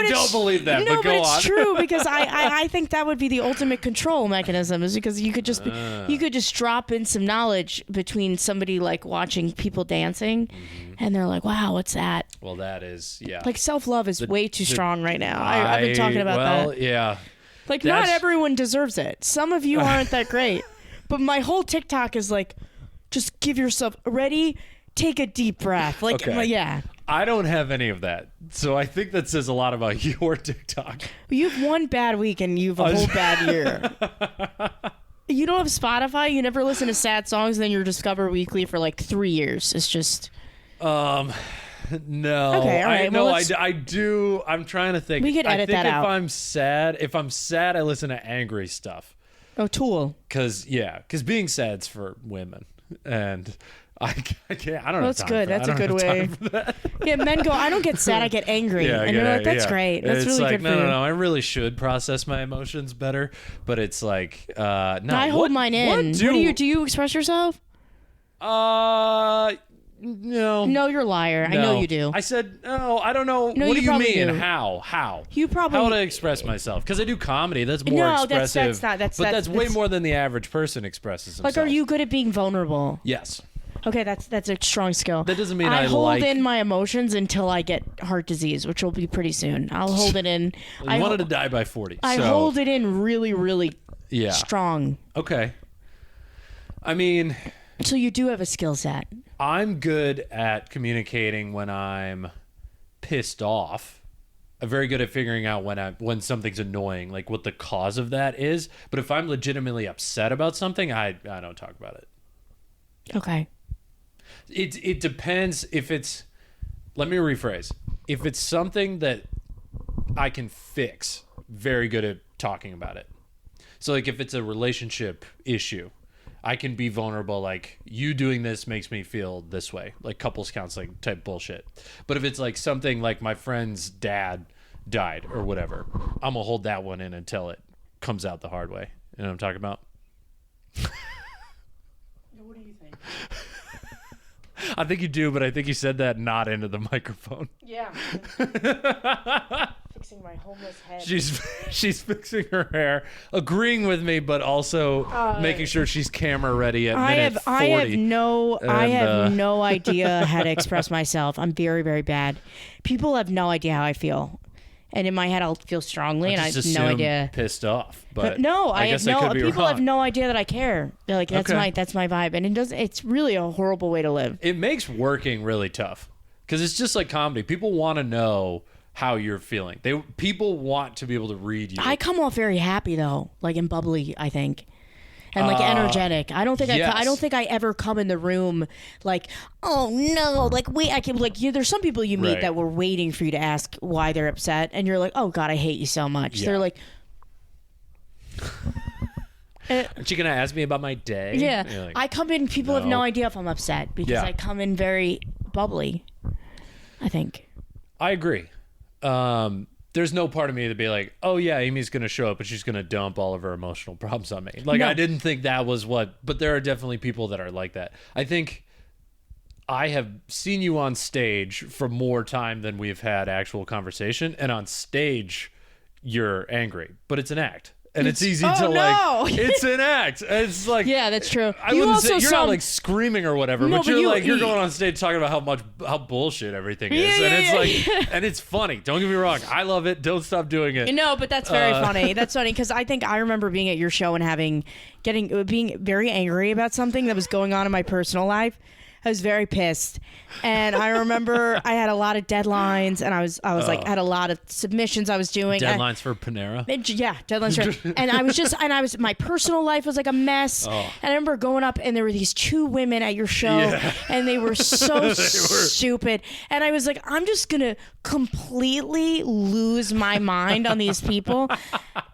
Speaker 2: don't
Speaker 1: believe that.
Speaker 2: No,
Speaker 1: but go
Speaker 2: it's
Speaker 1: on.
Speaker 2: true because I think that would be the ultimate control mechanism. Is because you could just drop in some knowledge between somebody like watching people dancing. And they're like, wow, what's that?
Speaker 1: Well, that is,
Speaker 2: Like, self-love is way too strong right now. I've been talking about that.
Speaker 1: Well, yeah.
Speaker 2: Like, not everyone deserves it. Some of you aren't that great. But my whole TikTok is like, just give yourself, ready, take a deep breath. Like, yeah.
Speaker 1: I don't have any of that. So I think that says a lot about your TikTok.
Speaker 2: You have one bad week and you have a whole bad year. You don't have Spotify? You never listen to sad songs, then you're Discover Weekly for like 3 years. It's just...
Speaker 1: No.
Speaker 2: Okay, all right.
Speaker 1: I do. I'm trying to think.
Speaker 2: We could edit that out.
Speaker 1: If I'm sad, I listen to angry stuff.
Speaker 2: Oh, Tool.
Speaker 1: Because being sad's for women, and I can't. I don't know.
Speaker 2: That's good. That's a good way. Yeah, men go, I don't get sad. I get angry, and you're like, that's great. That's
Speaker 1: it's
Speaker 2: really
Speaker 1: like,
Speaker 2: good for you.
Speaker 1: No. I really should process my emotions better, but it's like, no.
Speaker 2: I hold mine in. Do you express yourself?
Speaker 1: No.
Speaker 2: No, you're a liar.
Speaker 1: No.
Speaker 2: I know you do.
Speaker 1: I said, no, I don't know.
Speaker 2: No,
Speaker 1: what do you mean?
Speaker 2: Do.
Speaker 1: How?
Speaker 2: You probably...
Speaker 1: How would I express myself? Because I do comedy. That's more expressive. That's way more than the average person expresses themselves.
Speaker 2: Like, are you good at being vulnerable?
Speaker 1: Yes.
Speaker 2: Okay, that's a strong skill.
Speaker 1: That doesn't mean
Speaker 2: I hold in my emotions until I get heart disease, which will be pretty soon. I'll hold it in.
Speaker 1: I wanted to die by 40.
Speaker 2: I hold it in really, really strong.
Speaker 1: Okay. I mean...
Speaker 2: So you do have a skill set.
Speaker 1: I'm good at communicating when I'm pissed off. I'm very good at figuring out when something's annoying, like what the cause of that is. But if I'm legitimately upset about something, I don't talk about it.
Speaker 2: Okay.
Speaker 1: It depends if it's... Let me rephrase. If it's something that I can fix, very good at talking about it. So like if it's a relationship issue, I can be vulnerable, like, you doing this makes me feel this way, like couples counseling type bullshit. But if it's like something like my friend's dad died or whatever, I'm gonna hold that one in until it comes out the hard way. You know what I'm talking about?
Speaker 2: What do you think?
Speaker 1: I think you do, but I think you said that not into the microphone.
Speaker 2: Yeah. Fixing my homeless head.
Speaker 1: She's fixing her hair, agreeing with me, but also making sure she's camera ready at minute 40.
Speaker 2: I have no idea how to express myself. I'm very, very bad. People have no idea how I feel. And in my head, I'll feel strongly, and I have no idea.
Speaker 1: Pissed off, but
Speaker 2: no,
Speaker 1: I guess
Speaker 2: have no.
Speaker 1: I could be
Speaker 2: people
Speaker 1: wrong.
Speaker 2: have no idea that I care. They're like, that's
Speaker 1: Okay.
Speaker 2: that's my vibe, and it's really a horrible way to live.
Speaker 1: It makes working really tough because it's just like comedy. People want to know how you're feeling. People want to be able to read you.
Speaker 2: I come off very happy though, like and bubbly, I think. And like energetic. I don't think I don't think I ever come in the room like, oh no, like wait, I can like there's some people you meet
Speaker 1: Right.
Speaker 2: that were waiting for you to ask why they're upset, and you're like, oh god, I hate you so much.
Speaker 1: Yeah.
Speaker 2: They're like,
Speaker 1: Aren't you gonna ask me about my day?
Speaker 2: yeah.
Speaker 1: You're like,
Speaker 2: I come in, people have
Speaker 1: no.
Speaker 2: no idea if I'm upset because
Speaker 1: Yeah.
Speaker 2: I come in very bubbly. I think.
Speaker 1: I agree. There's no part of me to be like, oh yeah, Amy's gonna show up and she's gonna dump all of her emotional problems on me. Like
Speaker 2: No.
Speaker 1: I didn't think that was but there are definitely people that are like that. I think I have seen you on stage for more time than we've had actual conversation, and on stage you're angry, but it's an act. And it's easy to
Speaker 2: no.
Speaker 1: it's an act. It's like,
Speaker 2: Yeah, that's true.
Speaker 1: I wouldn't say you're not like screaming or whatever,
Speaker 2: No,
Speaker 1: but
Speaker 2: but
Speaker 1: you're going on stage talking about how bullshit everything is,
Speaker 2: Yeah,
Speaker 1: and
Speaker 2: yeah,
Speaker 1: it's
Speaker 2: yeah,
Speaker 1: like, and it's funny. Don't get me wrong, I love it. Don't stop doing it.
Speaker 2: No, but that's very funny. That's funny because I think I remember being at your show and being very angry about something that was going on in my personal life. I was very pissed, and I remember I had a lot of deadlines, and I was like had a lot of submissions I was doing.
Speaker 1: Deadlines for Panera.
Speaker 2: Yeah, deadlines. And I was my personal life was like a mess. And I remember going up, and there were these two women at your show, and they were so stupid. And I was like, I'm just gonna completely lose my mind on these people.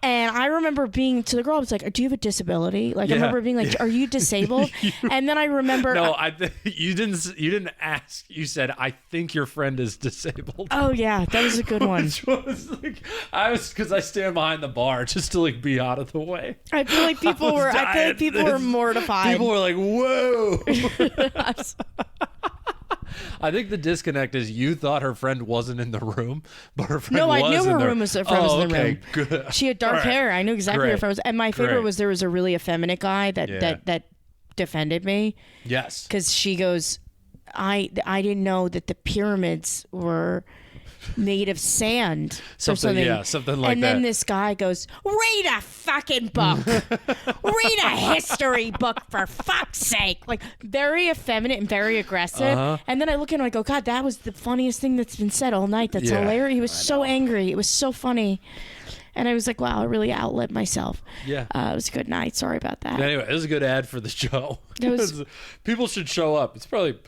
Speaker 2: And I remember being to the girl, I was like, do you have a disability? Like I remember being like, are you disabled? And then I remember
Speaker 1: No, you didn't ask. You said, I think your friend is disabled.
Speaker 2: oh yeah, that was a good one.
Speaker 1: Which was like, because I stand behind the bar just to like be out of the way.
Speaker 2: I feel like people were mortified.
Speaker 1: People were like, whoa. I think the disconnect is you thought her friend wasn't in the room, but her friend was.
Speaker 2: No, I knew her room was in the room.
Speaker 1: Good.
Speaker 2: She had dark hair. I knew exactly where her friend was. And my favorite was there was a really effeminate guy that defended me.
Speaker 1: Yes.
Speaker 2: Because she goes, I didn't know that the pyramids were made of sand or something.
Speaker 1: Yeah, something like that.
Speaker 2: And then this guy goes, read a fucking book. Read a history book for fuck's sake. Like very effeminate and very aggressive. And then I look at him and I go, God, that was the funniest thing that's been said all night. That's hilarious. He was so angry. It was so funny. And I was like, wow, I really outlit myself.
Speaker 1: Yeah.
Speaker 2: It was a good night. Sorry about that.
Speaker 1: Anyway, it was a good ad for the show. People should show up. It's probably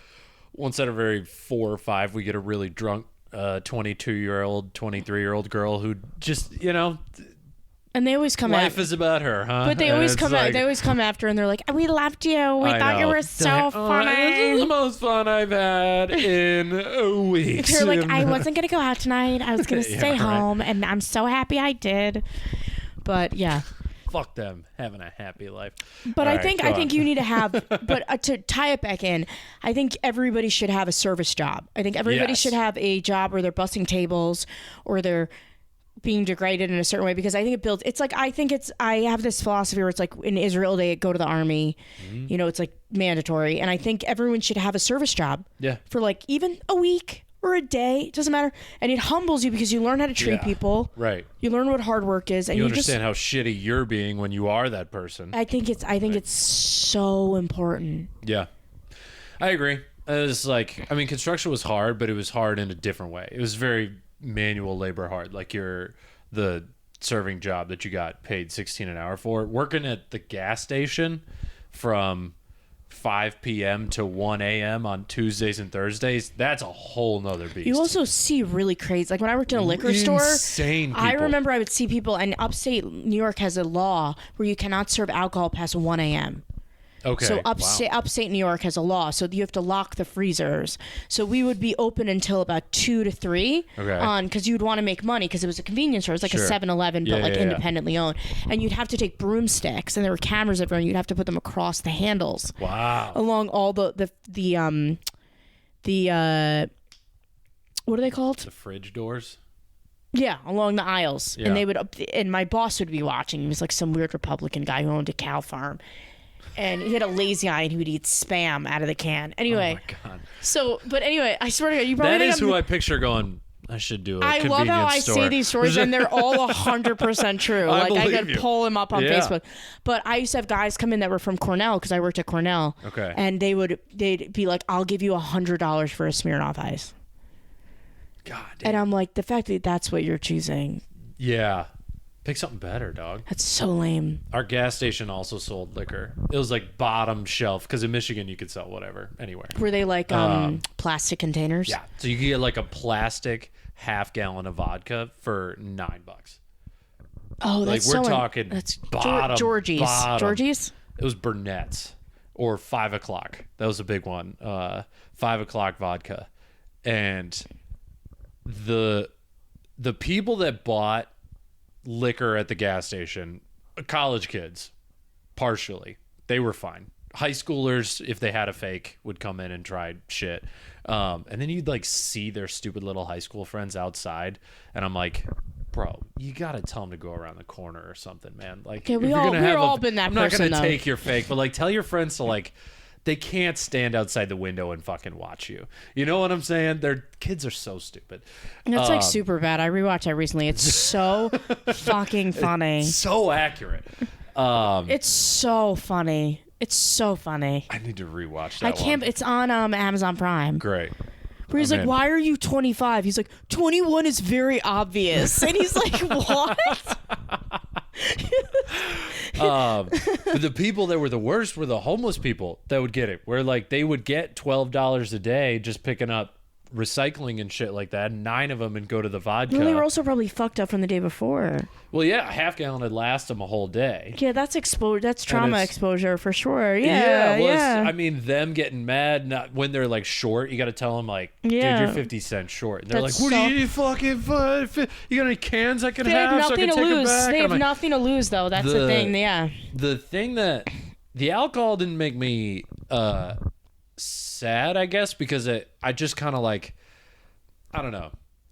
Speaker 1: once out of every 4 or 5 we get a really drunk 22-year-old, 23-year-old girl who just,
Speaker 2: and they always come
Speaker 1: life is about her, huh?
Speaker 2: But they always come they always come after and they're like, we loved you. We thought you were so funny.
Speaker 1: This is the most fun I've had in weeks.
Speaker 2: You're like, I wasn't going to go out tonight. I was going to stay home, and I'm so happy I did. But yeah.
Speaker 1: Fuck them having a happy life.
Speaker 2: But I think you need to have, but to tie it back in, I think everybody should have a service job. I think everybody should have a job where they're bussing tables or they're being degraded in a certain way, because I think it builds, it's like, I have this philosophy where it's like in Israel, they go to the army, it's like mandatory. And I think everyone should have a service job for like even a week or a day, it doesn't matter. And it humbles you because you learn how to treat people.
Speaker 1: Right.
Speaker 2: You learn what hard work is, and
Speaker 1: you understand how shitty you're being when you are that person.
Speaker 2: I think it's so important.
Speaker 1: Yeah. I agree. It's like, I mean, construction was hard, but it was hard in a different way. It was very manual labor hard. Like the serving job that you got paid $16 an hour for. Working at the gas station from 5 p.m. to 1 a.m. on Tuesdays and Thursdays, that's a whole nother beast.
Speaker 2: You also see really crazy, like when I worked in a liquor store,
Speaker 1: insane people.
Speaker 2: I remember I would see people, and upstate New York has a law where you cannot serve alcohol past 1 a.m.
Speaker 1: Okay.
Speaker 2: So upstate New York has a law, so you have to lock the freezers. So we would be open until about 2 to 3 because you'd want to make money because it was a convenience store. It was like a 7-Eleven, but independently owned. And you'd have to take broomsticks, and there were cameras everywhere, and you'd have to put them across the handles.
Speaker 1: Wow.
Speaker 2: Along all the what are they called?
Speaker 1: The fridge doors?
Speaker 2: Yeah, along the aisles.
Speaker 1: Yeah.
Speaker 2: And they would, and my boss would be watching. He was like some weird Republican guy who owned a cow farm. And he had a lazy eye, and he would eat Spam out of the can. Anyway.
Speaker 1: Oh, my God.
Speaker 2: So, but anyway, I swear to God, you probably
Speaker 1: think who I picture going, I should do a convenience store.
Speaker 2: I love how I say these stories, and they're all 100% true. I could pull them up on Facebook. But I used to have guys come in that were from Cornell, because I worked at Cornell.
Speaker 1: Okay.
Speaker 2: And they'd be like, I'll give you $100 for a Smirnoff Ice.
Speaker 1: God damn.
Speaker 2: And I'm like, the fact that that's what you're choosing.
Speaker 1: Yeah. Pick something better, dog.
Speaker 2: That's so lame.
Speaker 1: Our gas station also sold liquor. It was like bottom shelf because in Michigan you could sell whatever anywhere.
Speaker 2: Were they like plastic containers?
Speaker 1: Yeah. So you could get like a plastic half-gallon of vodka for $9.
Speaker 2: Oh, that's
Speaker 1: like we're
Speaker 2: so
Speaker 1: talking
Speaker 2: that's
Speaker 1: bottom.
Speaker 2: Georgie's.
Speaker 1: Bottom.
Speaker 2: Georgie's?
Speaker 1: It was Burnett's or 5 o'clock. That was a big one. 5 o'clock vodka, and the people that bought liquor at the gas station, college kids, partially, they were fine. High schoolers, if they had a fake, would come in and try shit. And then you'd like see their stupid little high school friends outside, and I'm like, bro, you gotta tell them to go around the corner or something, man. Like,
Speaker 2: okay, we've all been that
Speaker 1: I'm
Speaker 2: person.
Speaker 1: not gonna take your fake, but like, tell your friends to like. They can't stand outside the window and fucking watch you. You know what I'm saying? Their kids are so stupid.
Speaker 2: It's like super bad. I rewatched that recently. It's so fucking funny.
Speaker 1: It's so accurate.
Speaker 2: It's so funny. It's so funny.
Speaker 1: I need to rewatch that.
Speaker 2: I can't. It's on Amazon Prime.
Speaker 1: Great.
Speaker 2: Where he's like, "Why are you 25?" He's like, "21 is very obvious," and he's like, "What?"
Speaker 1: But the people that were the worst were the homeless people that would get it, where like they would get $12 a day just picking up recycling and shit like that, 9 of them, and go to the vodka.
Speaker 2: Well, they were also probably fucked up from the day before.
Speaker 1: Well, yeah, a half gallon would last them a whole day.
Speaker 2: Yeah, that's exposure. That's trauma exposure for sure. Yeah,
Speaker 1: yeah. I mean, them getting mad when they're like short, you got to tell them like, dude, you're 50 cents short. And they're like, what do you need fucking you got any cans I can have so I can take them back?
Speaker 2: They have nothing to lose though. That's the thing. Yeah.
Speaker 1: The thing that the alcohol didn't make me sad, I guess, because I just kind of like, I don't know.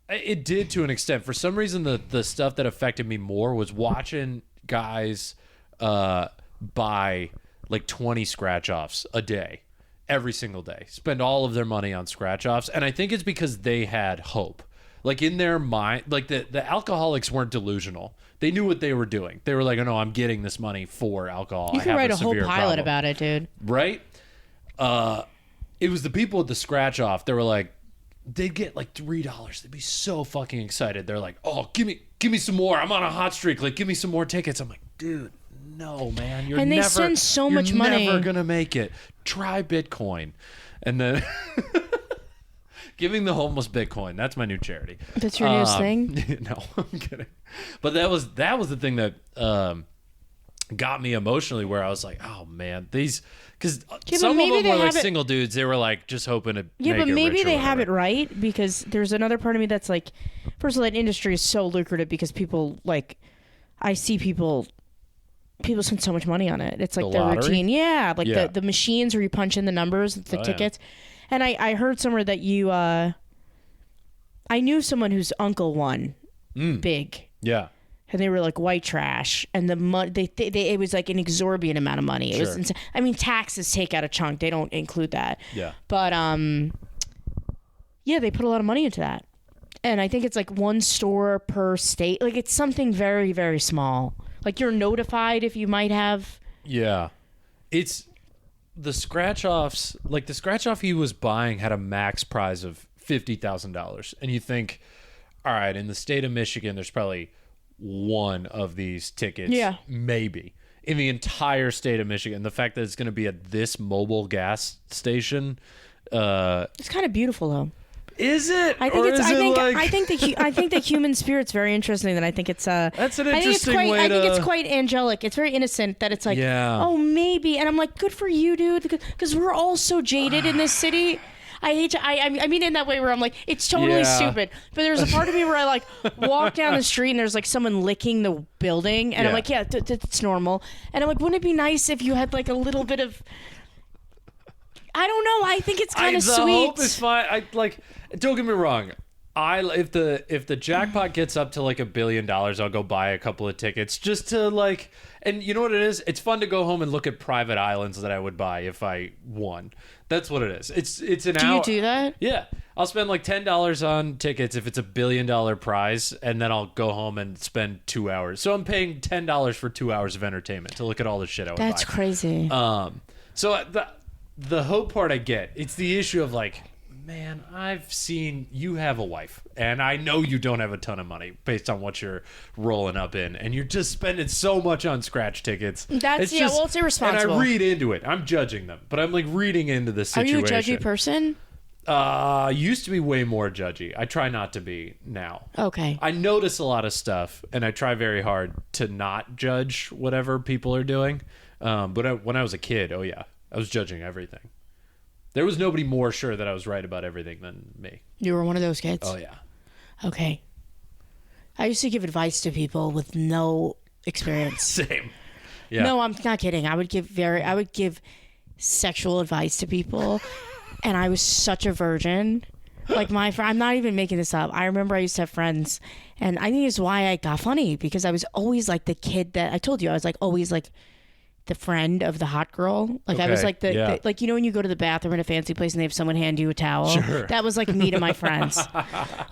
Speaker 1: It did to an extent. For some reason, the stuff that affected me more was watching guys buy like 20 scratch-offs a day, every single day, spend all of their money on scratch-offs. And I think it's because they had hope. Like in their mind, like the alcoholics weren't delusional. They knew what they were doing. They were like, oh no, I'm getting this money for alcohol.
Speaker 2: You can write a whole pilot about it, dude.
Speaker 1: Right? It was the people at the scratch-off that were like, they'd get like $3. They'd be so fucking excited. They're like, "Oh, give me some more. I'm on a hot streak. Like, give me some more tickets." I'm like, "Dude, no, man. You're
Speaker 2: they spend so much money.
Speaker 1: Never gonna make it. Try Bitcoin." And then giving the homeless Bitcoin. That's my new charity.
Speaker 2: That's your newest thing?
Speaker 1: No, I'm kidding. But that was the thing that got me emotionally, where I was like, "Oh man, these." Because some of them were like single dudes. They were like just hoping to make
Speaker 2: but maybe
Speaker 1: rich
Speaker 2: they have it right, because there's another part of me that's like, first of all, that industry is so lucrative because people like, I see people spend so much money on it. It's like their routine. Yeah, like the machines where you punch in the numbers, the tickets. Yeah. And I heard somewhere that you, I knew someone whose uncle won big.
Speaker 1: Yeah.
Speaker 2: And they were like white trash, and the money it was like an exorbitant amount of money. It was insane. I mean, taxes take out a chunk; they don't include that.
Speaker 1: Yeah.
Speaker 2: But yeah, they put a lot of money into that, and I think it's like one store per state. Like it's something very, very small. Like you're notified if you might have.
Speaker 1: Yeah, it's the scratch offs. Like the scratch off he was buying had a max prize of $50,000, and you think, all right, in the state of Michigan, there's probably one of these tickets, maybe. in the entire state of Michigan. The fact that it's going to be at this mobile gas station.
Speaker 2: It's kind of beautiful, though.
Speaker 1: Is it?
Speaker 2: I think the human spirit's very interesting. That I think it's
Speaker 1: that's an interesting way
Speaker 2: I think it's quite angelic. It's very innocent. That it's like, oh, maybe, and I'm like, good for you, dude, because we're all so jaded in this city. I mean in that way where I'm like, it's totally stupid. But there's a part of me where I like walk down the street and there's like someone licking the building, and I'm like, yeah, it's normal. And I'm like, wouldn't it be nice if you had like a little bit of, I don't know. I think it's kind of sweet. The
Speaker 1: hope is fine. Don't get me wrong. If the jackpot gets up to like $1 billion, I'll go buy a couple of tickets just to like. And you know what it is? It's fun to go home and look at private islands that I would buy if I won. That's what it is. It's an hour.
Speaker 2: Do you do that?
Speaker 1: Yeah, I'll spend like $10 on tickets if it's $1 billion prize, and then I'll go home and spend 2 hours. So I'm paying $10 for 2 hours of entertainment to look at all the shit I would buy.
Speaker 2: That's crazy.
Speaker 1: So the hope part I get. It's the issue of like, man, I've seen you have a wife, and I know you don't have a ton of money based on what you're rolling up in, and you're just spending so much on scratch tickets.
Speaker 2: It's irresponsible.
Speaker 1: And I read into it. I'm judging them, but I'm like reading into the situation.
Speaker 2: Are you a judgy person?
Speaker 1: Used to be way more judgy. I try not to be now.
Speaker 2: Okay.
Speaker 1: I notice a lot of stuff, and I try very hard to not judge whatever people are doing. But when I was a kid, I was judging everything. There was nobody more sure that I was right about everything than me.
Speaker 2: You were one of those kids?
Speaker 1: Oh, yeah.
Speaker 2: Okay. I used to give advice to people with no experience.
Speaker 1: Same. Yeah.
Speaker 2: No, I'm not kidding. I would give sexual advice to people, and I was such a virgin. Like I'm not even making this up. I remember I used to have friends, and I think it's why I got funny, because I was always like the kid that I told you I was like always like the friend of the hot girl. Like I was like the like, you know, when you go to the bathroom in a fancy place and they have someone hand you a towel.
Speaker 1: Sure.
Speaker 2: That was like me to my friends.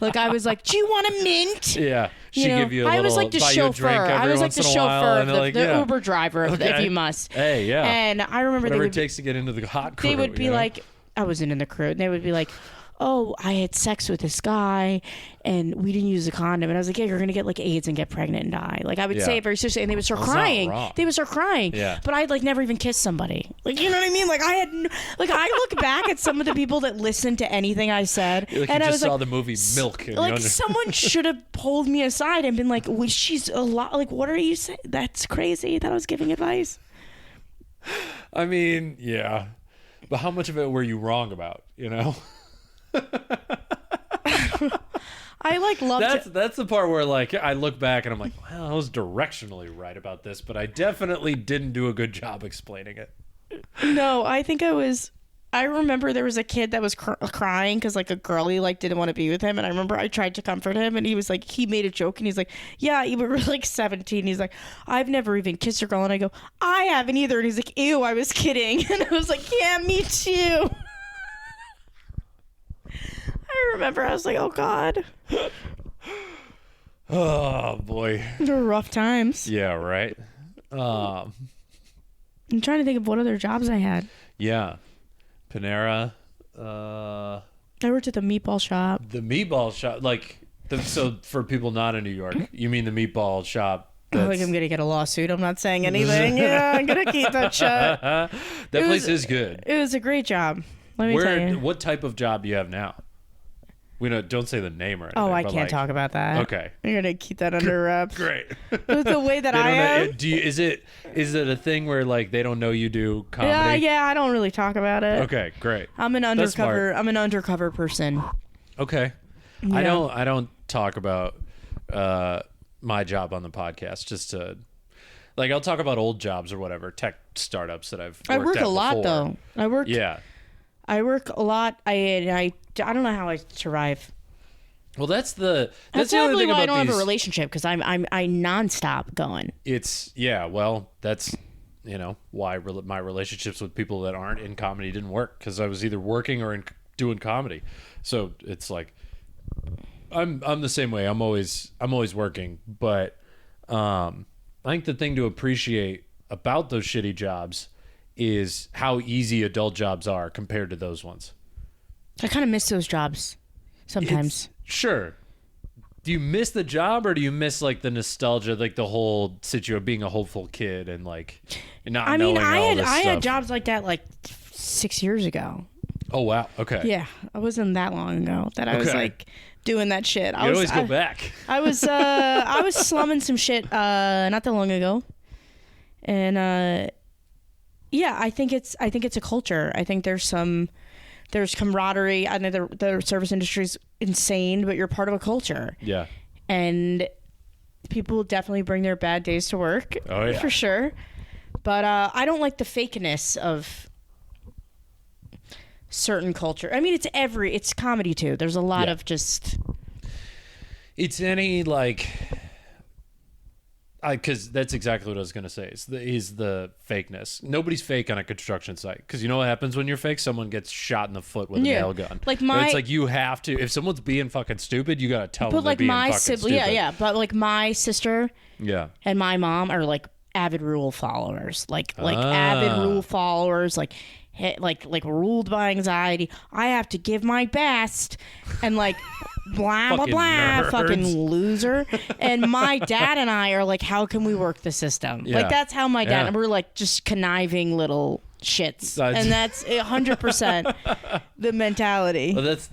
Speaker 2: Like I was like, do you want a mint?
Speaker 1: Yeah. She give you a little,
Speaker 2: I was like the chauffeur. I was like the chauffeur, the Uber driver, if you must.
Speaker 1: Hey, yeah.
Speaker 2: And I remember
Speaker 1: whatever it takes to get into the hot crew.
Speaker 2: They would be like, I wasn't in the crew. And they would be like, oh, I had sex with this guy and we didn't use a condom. And I was like, yeah, you're going to get like AIDS and get pregnant and die. Like I would say it very seriously, and they would start crying. They would start crying.
Speaker 1: Yeah.
Speaker 2: But I'd like never even kissed somebody. Like, you know what I mean? Like I look back at some of the people that listened to anything I said.
Speaker 1: Like
Speaker 2: and
Speaker 1: you
Speaker 2: I
Speaker 1: just
Speaker 2: was
Speaker 1: saw the movie Milk.
Speaker 2: Like someone should have pulled me aside and been like, well, she's a lot. Like, what are you saying? That's crazy that I was giving advice.
Speaker 1: I mean, yeah. But how much of it were you wrong about, you know?
Speaker 2: I like loved
Speaker 1: that's the part where like I look back and I'm like, well, I was directionally right about this, but I definitely didn't do a good job explaining it.
Speaker 2: No, I think I remember there was a kid that was crying because like a girlie like didn't want to be with him, and I remember I tried to comfort him, and he was like, he made a joke and he's like, yeah, we were like 17. He's like, I've never even kissed a girl, and I go, I haven't either, and he's like, ew, I was kidding, and I was like, yeah, me too. I remember I was like, oh God.
Speaker 1: Oh boy.
Speaker 2: They were rough times.
Speaker 1: Yeah, right.
Speaker 2: I'm trying to think of what other jobs I had.
Speaker 1: Yeah. Panera.
Speaker 2: I worked at the meatball shop.
Speaker 1: The meatball shop, so for people not in New York, you mean the meatball shop?
Speaker 2: I think I'm gonna get a lawsuit. I'm not saying anything. Yeah, I'm gonna keep that shut.
Speaker 1: That place is good.
Speaker 2: It was a great job. Let me tell you.
Speaker 1: What type of job do you have now? We don't say the name or anything.
Speaker 2: Oh, I can't talk about that.
Speaker 1: Okay.
Speaker 2: I'm gonna keep that under wraps.
Speaker 1: Great.
Speaker 2: With the way that I am.
Speaker 1: Is it a thing where like they don't know you do comedy?
Speaker 2: Yeah, I don't really talk about it.
Speaker 1: Okay, great.
Speaker 2: I'm an undercover person.
Speaker 1: Okay. Yeah. I don't talk about my job on the podcast, just to like I'll talk about old jobs or whatever, tech startups that I've worked at
Speaker 2: I work a lot
Speaker 1: before.
Speaker 2: though. I work a lot. I don't know how I survive.
Speaker 1: Well, that's the only
Speaker 2: probably
Speaker 1: thing
Speaker 2: why
Speaker 1: about
Speaker 2: I don't
Speaker 1: these.
Speaker 2: have a relationship, because I nonstop going.
Speaker 1: Well, that's why my relationships with people that aren't in comedy didn't work, because I was either working or doing comedy. So it's like I'm the same way. I'm always working, but I think the thing to appreciate about those shitty jobs is how easy adult jobs are compared to those ones.
Speaker 2: I kind of miss those jobs sometimes.
Speaker 1: Sure. do you miss the job or do you miss like the nostalgia, like the whole situation of being a hopeful kid and like not knowing all this stuff?
Speaker 2: I had jobs like that like 6 years ago.
Speaker 1: Oh wow. Okay.
Speaker 2: Yeah, it wasn't that long ago that I was like doing that shit.
Speaker 1: You always go back.
Speaker 2: I was slumming some shit not that long ago, and yeah, I think it's a culture. I think there's camaraderie. I know the service industry is insane, but you're part of a culture.
Speaker 1: Yeah.
Speaker 2: And people definitely bring their bad days to work.
Speaker 1: Oh yeah.
Speaker 2: For sure. But I don't like the fakeness of certain culture. I mean, it's comedy too. There's a lot of just.
Speaker 1: It's any like. Because that's exactly what I was going to say. Is the fakeness. Nobody's fake on a construction site. Because you know what happens when you're fake? Someone gets shot in the foot with a nail gun.
Speaker 2: Like
Speaker 1: it's like you have to. If someone's being fucking stupid, you got to tell them they're being fucking stupid.
Speaker 2: Yeah. But like my sister and my mom are like avid rule followers. Like avid rule followers. Like ruled by anxiety. I have to give my best. And like... blah blah blah, fucking loser. And my dad and I are like, how can we work the system? Like that's how my dad and we're like just conniving little shits, and that's 100% the mentality.
Speaker 1: Well, that's at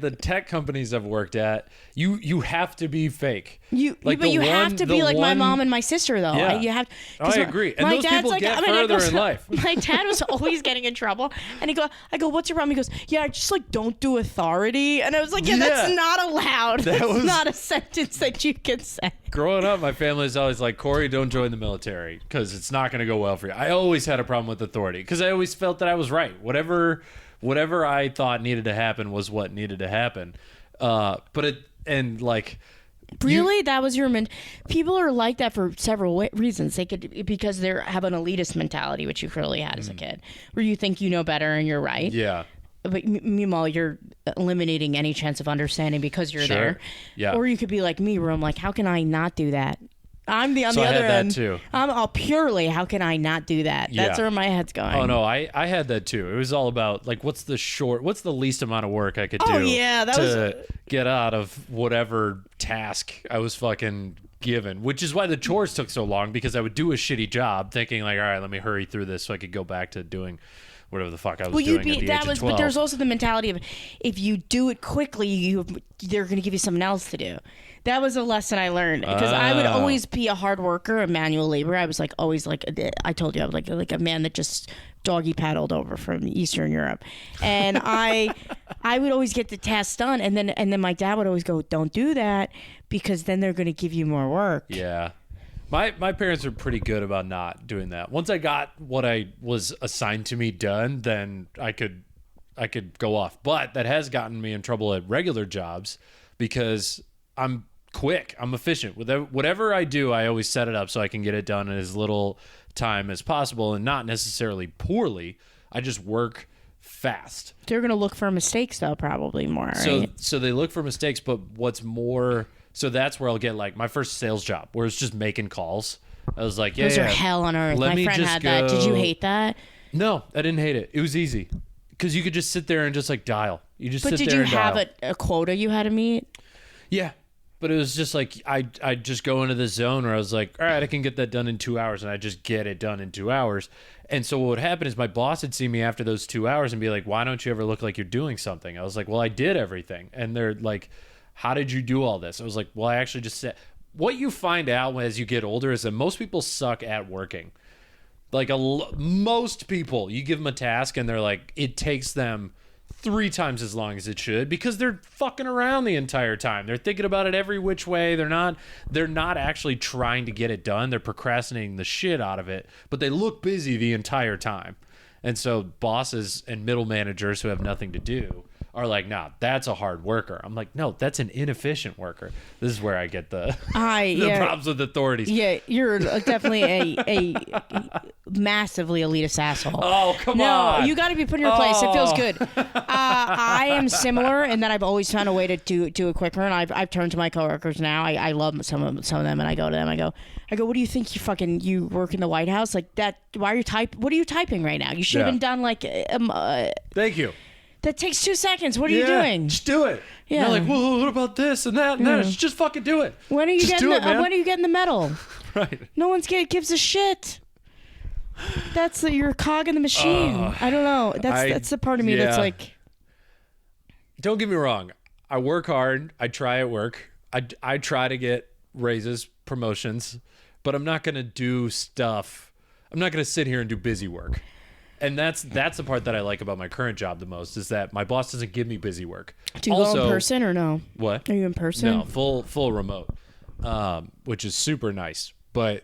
Speaker 1: the tech companies I've worked at. You have to be fake.
Speaker 2: You have to be like my mom and my sister though.
Speaker 1: Yeah.
Speaker 2: You have.
Speaker 1: I agree. And those people get further in life.
Speaker 2: My dad was always getting in trouble, and I go, what's your problem? He goes, yeah, just like don't do authority. And I was like, yeah. That's not allowed. That's not a sentence that you can say.
Speaker 1: Growing up, my family's always like, Corey, don't join the military because it's not going to go well for you. I always had a problem with authority because I always felt that I was right. Whatever I thought needed to happen was what needed to happen. That was your people are like that for several reasons. They could because they have an elitist mentality, which you clearly had as a kid, where you think you know better and you're right. Yeah.
Speaker 2: But meanwhile, you're eliminating any chance of understanding because you're there.
Speaker 1: Yeah.
Speaker 2: Or you could be like me, where I'm like, how can I not do that? I'm the other
Speaker 1: I had
Speaker 2: end.
Speaker 1: That too.
Speaker 2: I'm all purely, how can I not do that? That's where my head's going.
Speaker 1: Oh no, I had that too. It was all about like, what's the least amount of work I could do to get out of whatever task I was fucking given, which is why the chores took so long, because I would do a shitty job thinking like, all right, let me hurry through this so I could go back to doing whatever the fuck I was doing at the age of 12.
Speaker 2: But there's also the mentality of if you do it quickly, they're going to give you something else to do. That was a lesson I learned, because I would always be a hard worker, a manual labor. I was like always like, I told you, I was like a man that just doggy paddled over from Eastern Europe, and I would always get the tasks done, and then my dad would always go, don't do that because then they're going to give you more work.
Speaker 1: Yeah. My parents are pretty good about not doing that. Once I got what I was assigned to me done, then I could go off. But that has gotten me in trouble at regular jobs because I'm quick. I'm efficient. Whatever I do, I always set it up so I can get it done in as little time as possible, and not necessarily poorly. I just work fast.
Speaker 2: They're going to look for mistakes though, probably more, right?
Speaker 1: So they look for mistakes, but what's more... So that's where I'll get like my first sales job, where it's just making calls. I was like,
Speaker 2: those are hell on earth. My friend had that. Did you hate that?
Speaker 1: No, I didn't hate it. It was easy because you could just sit there and just like dial. You just sit there and dial.
Speaker 2: But did you have a quota you had to meet?
Speaker 1: Yeah, but it was just like I'd just go into this zone where I was like, all right, I can get that done in 2 hours, and I just get it done in 2 hours. And so what would happen is my boss would see me after those 2 hours and be like, why don't you ever look like you're doing something? I was like, well, I did everything. And they're like, how did you do all this? I was like, well, I actually just said. What you find out as you get older is that most people suck at working. Like most people, you give them a task and they're like, it takes them 3 times as long as it should because they're fucking around the entire time. They're thinking about it every which way. They're not actually trying to get it done. They're procrastinating the shit out of it, but they look busy the entire time. And so bosses and middle managers who have nothing to do are like, nah, that's a hard worker. I'm like, no, that's an inefficient worker. This is where I get the problems with authorities.
Speaker 2: Yeah, you're definitely a massively elitist asshole.
Speaker 1: Oh, come
Speaker 2: on. No, you got to be put in your place. It feels good. I am similar in that I've always found a way to do it quicker, and I've turned to my coworkers now. I love some of them, and I go to them. I go, what do you think you work in the White House like that? Why are you what are you typing right now? You should have been done like.
Speaker 1: Thank you.
Speaker 2: That takes 2 seconds. What are you doing?
Speaker 1: Just do it.
Speaker 2: Yeah.
Speaker 1: You're like, whoa, what about this and that and that? Just fucking do it.
Speaker 2: When are you getting the medal?
Speaker 1: Right.
Speaker 2: No one gives a shit. That's you're a cog in the machine. I don't know. That's the part of me that's like.
Speaker 1: Don't get me wrong. I work hard. I try at work. I try to get raises, promotions, but I'm not going to do stuff. I'm not going to sit here and do busy work. And that's the part that I like about my current job the most is that my boss doesn't give me busy work.
Speaker 2: Do you go in person or no?
Speaker 1: What?
Speaker 2: Are you in person?
Speaker 1: No, full remote, which is super nice. But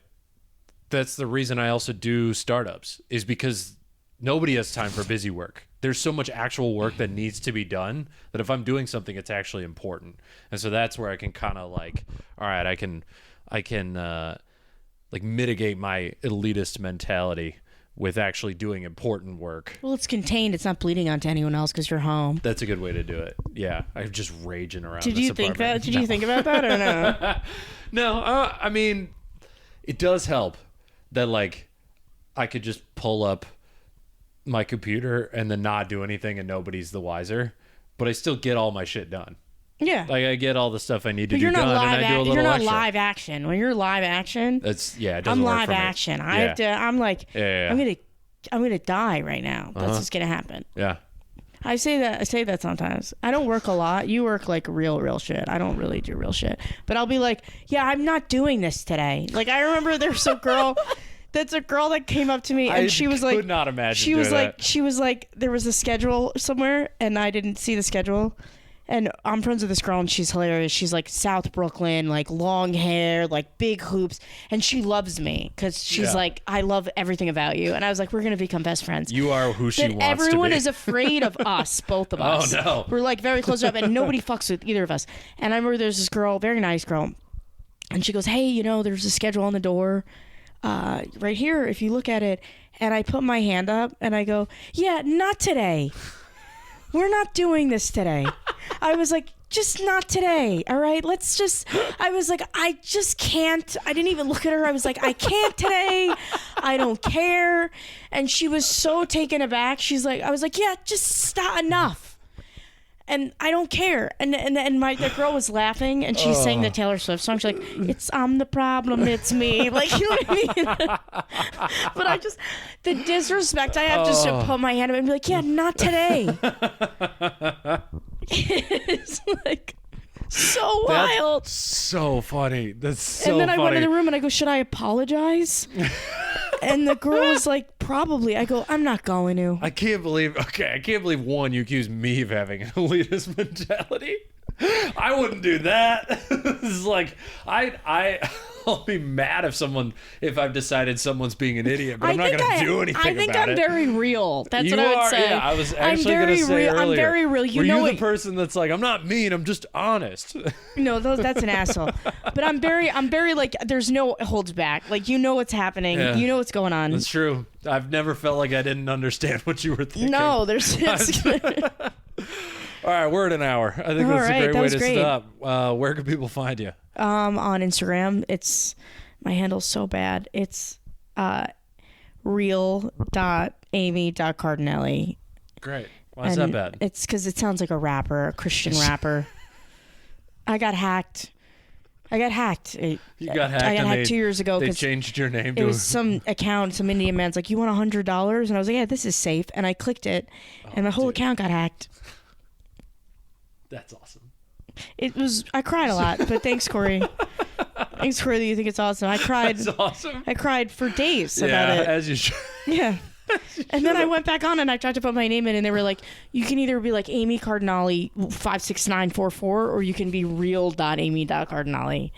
Speaker 1: that's the reason I also do startups is because nobody has time for busy work. There's so much actual work that needs to be done that if I'm doing something, it's actually important. And so that's where I can kind of like, all right, I can like mitigate my elitist mentality with actually doing important work.
Speaker 2: Well, it's contained. It's not bleeding onto anyone else because you're home.
Speaker 1: That's a good way to do it. Yeah, I'm just raging around.
Speaker 2: Did you think that? Did you think about that or no?
Speaker 1: No, I mean, it does help that like I could just pull up my computer and then not do anything and nobody's the wiser, but I still get all my shit done.
Speaker 2: Yeah,
Speaker 1: like I get all the stuff I need to
Speaker 2: do
Speaker 1: done, and I do a little
Speaker 2: You're not
Speaker 1: extra.
Speaker 2: Live action. When you're live action,
Speaker 1: that's it doesn't
Speaker 2: I'm
Speaker 1: work
Speaker 2: live
Speaker 1: for me.
Speaker 2: action. I have to. I'm like, I'm gonna die right now. That's what's gonna happen.
Speaker 1: Yeah.
Speaker 2: I say that sometimes. I don't work a lot. You work like real shit. I don't really do real shit. But I'll be like, yeah, I'm not doing this today. Like I remember there's a girl. That's a girl that came up to me and she was like,
Speaker 1: could not imagine.
Speaker 2: She was like, there was a schedule somewhere and I didn't see the schedule. And I'm friends with this girl and she's hilarious. She's like South Brooklyn, like long hair, like big hoops. And she loves me because she's like, I love everything about you. And I was like, we're going to become best friends.
Speaker 1: You are who she wants to be.
Speaker 2: Everyone is afraid of us, both of us.
Speaker 1: Oh, no.
Speaker 2: We're like very close up and nobody fucks with either of us. And I remember there's this girl, very nice girl. And she goes, hey, there's a schedule on the door right here if you look at it. And I put my hand up and I go, yeah, not today. We're not doing this today. I was like, just not today. All right. I was like, I just can't. I didn't even look at her. I was like, I can't today. I don't care. And she was so taken aback. She's like, I was like, yeah, just stop, enough. And I don't care. And the girl was laughing and she sang the Taylor Swift song. She's like, I'm the problem, it's me. Like, you know what I mean? But the disrespect I have just to put my hand up and be like, yeah, not today. It's like so wild.
Speaker 1: That's so funny. That's so funny.
Speaker 2: And then I went in the room and I go, should I apologize? And the girl was like, probably. I go, I'm not going to.
Speaker 1: I can't believe one, you accuse me of having an elitist mentality. I wouldn't do that. It's like I'll be mad if I've decided someone's being an idiot, but I'm not going to do anything about it.
Speaker 2: I think I'm very real. That's what I would say.
Speaker 1: Yeah, I was actually going to say earlier.
Speaker 2: I'm very real.
Speaker 1: Were you the person that's like, I'm not mean, I'm just honest?
Speaker 2: No, that's an asshole. But I'm very like, there's no holds back. Like, what's happening.
Speaker 1: Yeah.
Speaker 2: You know what's going on.
Speaker 1: That's true. I've never felt like I didn't understand what you were thinking.
Speaker 2: No,
Speaker 1: All right, we're at an hour. I think that's a great way to stop. Where can people find you?
Speaker 2: On Instagram, my handle's so bad. It's real.amy.cardinale.
Speaker 1: Great. Why is that bad?
Speaker 2: It's because it sounds like a Christian rapper. I got hacked. You got hacked. I got hacked 2 years ago.
Speaker 1: They changed your name to...
Speaker 2: It was some account, some Indian man's like, you want $100? And I was like, yeah, this is safe. And I clicked it, and my whole account got hacked.
Speaker 1: That's awesome.
Speaker 2: I cried a lot, but thanks, Corey. Thanks, Corey, that you think it's awesome. I cried.
Speaker 1: That's awesome.
Speaker 2: I cried for days about it.
Speaker 1: As you should.
Speaker 2: Yeah. And then I went back on and I tried to put my name in and they were like, you can either be like Amy Cardinale 56944 or you can be real.amy.cardinale.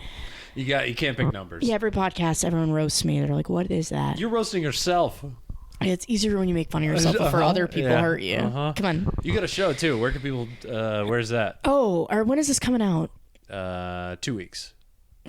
Speaker 1: You can't pick numbers.
Speaker 2: Yeah, every podcast, everyone roasts me. They're like, what is that?
Speaker 1: You're roasting yourself.
Speaker 2: It's easier when you make fun of yourself before other people hurt you. Come on.
Speaker 1: You got a show too. Where can people, where's that?
Speaker 2: Oh, or when is this coming out?
Speaker 1: 2 weeks.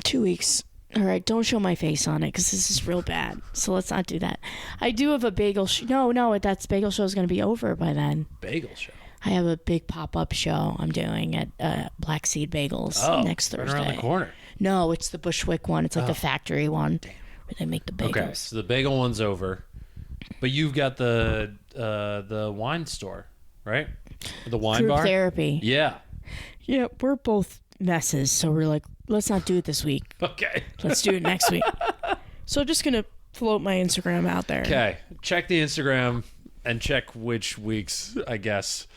Speaker 2: 2 weeks. All right, don't show my face on it because this is real bad. So let's not do that. I do have a bagel No, that bagel show is going to be over by then.
Speaker 1: Bagel show?
Speaker 2: I have a big pop-up show I'm doing at Black Seed Bagels next Thursday.
Speaker 1: Right around the corner.
Speaker 2: No, it's the Bushwick one. It's like the factory one where they make the bagels.
Speaker 1: Okay, so the bagel one's over. But you've got the wine store. right? The wine
Speaker 2: Group
Speaker 1: bar.
Speaker 2: therapy.
Speaker 1: Yeah.
Speaker 2: Yeah, we're both messes, so we're like, let's not do it this week.
Speaker 1: Okay.
Speaker 2: Let's do it next week. So I'm just gonna float my Instagram out there.
Speaker 1: Okay. Check the Instagram and check which weeks, I guess.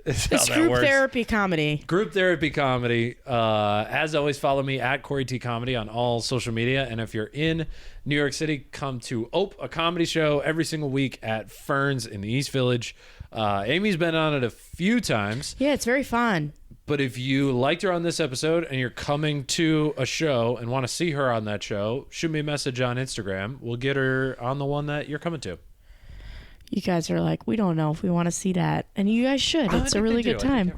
Speaker 2: It's Group Therapy Comedy.
Speaker 1: Group Therapy Comedy. As always, follow me at Corey T Comedy on all social media. And if you're in New York City, come to Ope, a comedy show every single week at Ferns in the East Village. Amy's been on it a few times.
Speaker 2: Yeah, it's very fun.
Speaker 1: But if you liked her on this episode and you're coming to a show and want to see her on that show, shoot me a message on Instagram. We'll get her on the one that you're coming to.
Speaker 2: You guys are like, we don't know if we want to see that. And you guys should. It's a really good time.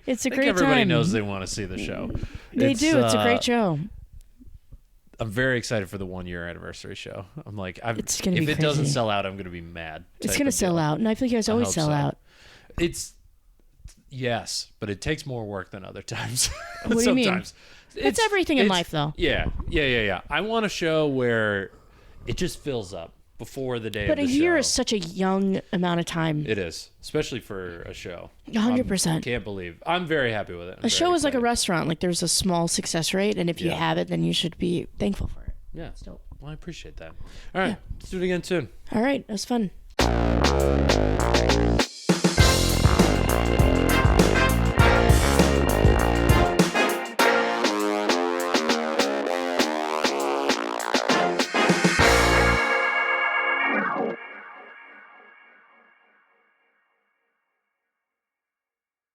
Speaker 2: It's a great time.
Speaker 1: Everybody knows they want to see the show.
Speaker 2: They do. It's a great show.
Speaker 1: I'm very excited for the 1 year anniversary show. I'm like,
Speaker 2: it's gonna be
Speaker 1: if it
Speaker 2: crazy.
Speaker 1: doesn't sell out, I'm going to be mad.
Speaker 2: It's going to sell out. And I feel like you guys always sell out.
Speaker 1: Yes, but it takes more work than other times.
Speaker 2: What do you mean? It's everything in life, though.
Speaker 1: Yeah. I want a show where it just fills up before the day of the show.
Speaker 2: But a year is such a young amount of time.
Speaker 1: It is, especially for a show.
Speaker 2: 100%.
Speaker 1: Can't believe. I'm very happy with it.
Speaker 2: A show is like a restaurant. Like there's a small success rate, and if you have it, then you should be thankful for it.
Speaker 1: Yeah. Well, I appreciate that. All right. Let's do it again soon.
Speaker 2: All right. That was fun.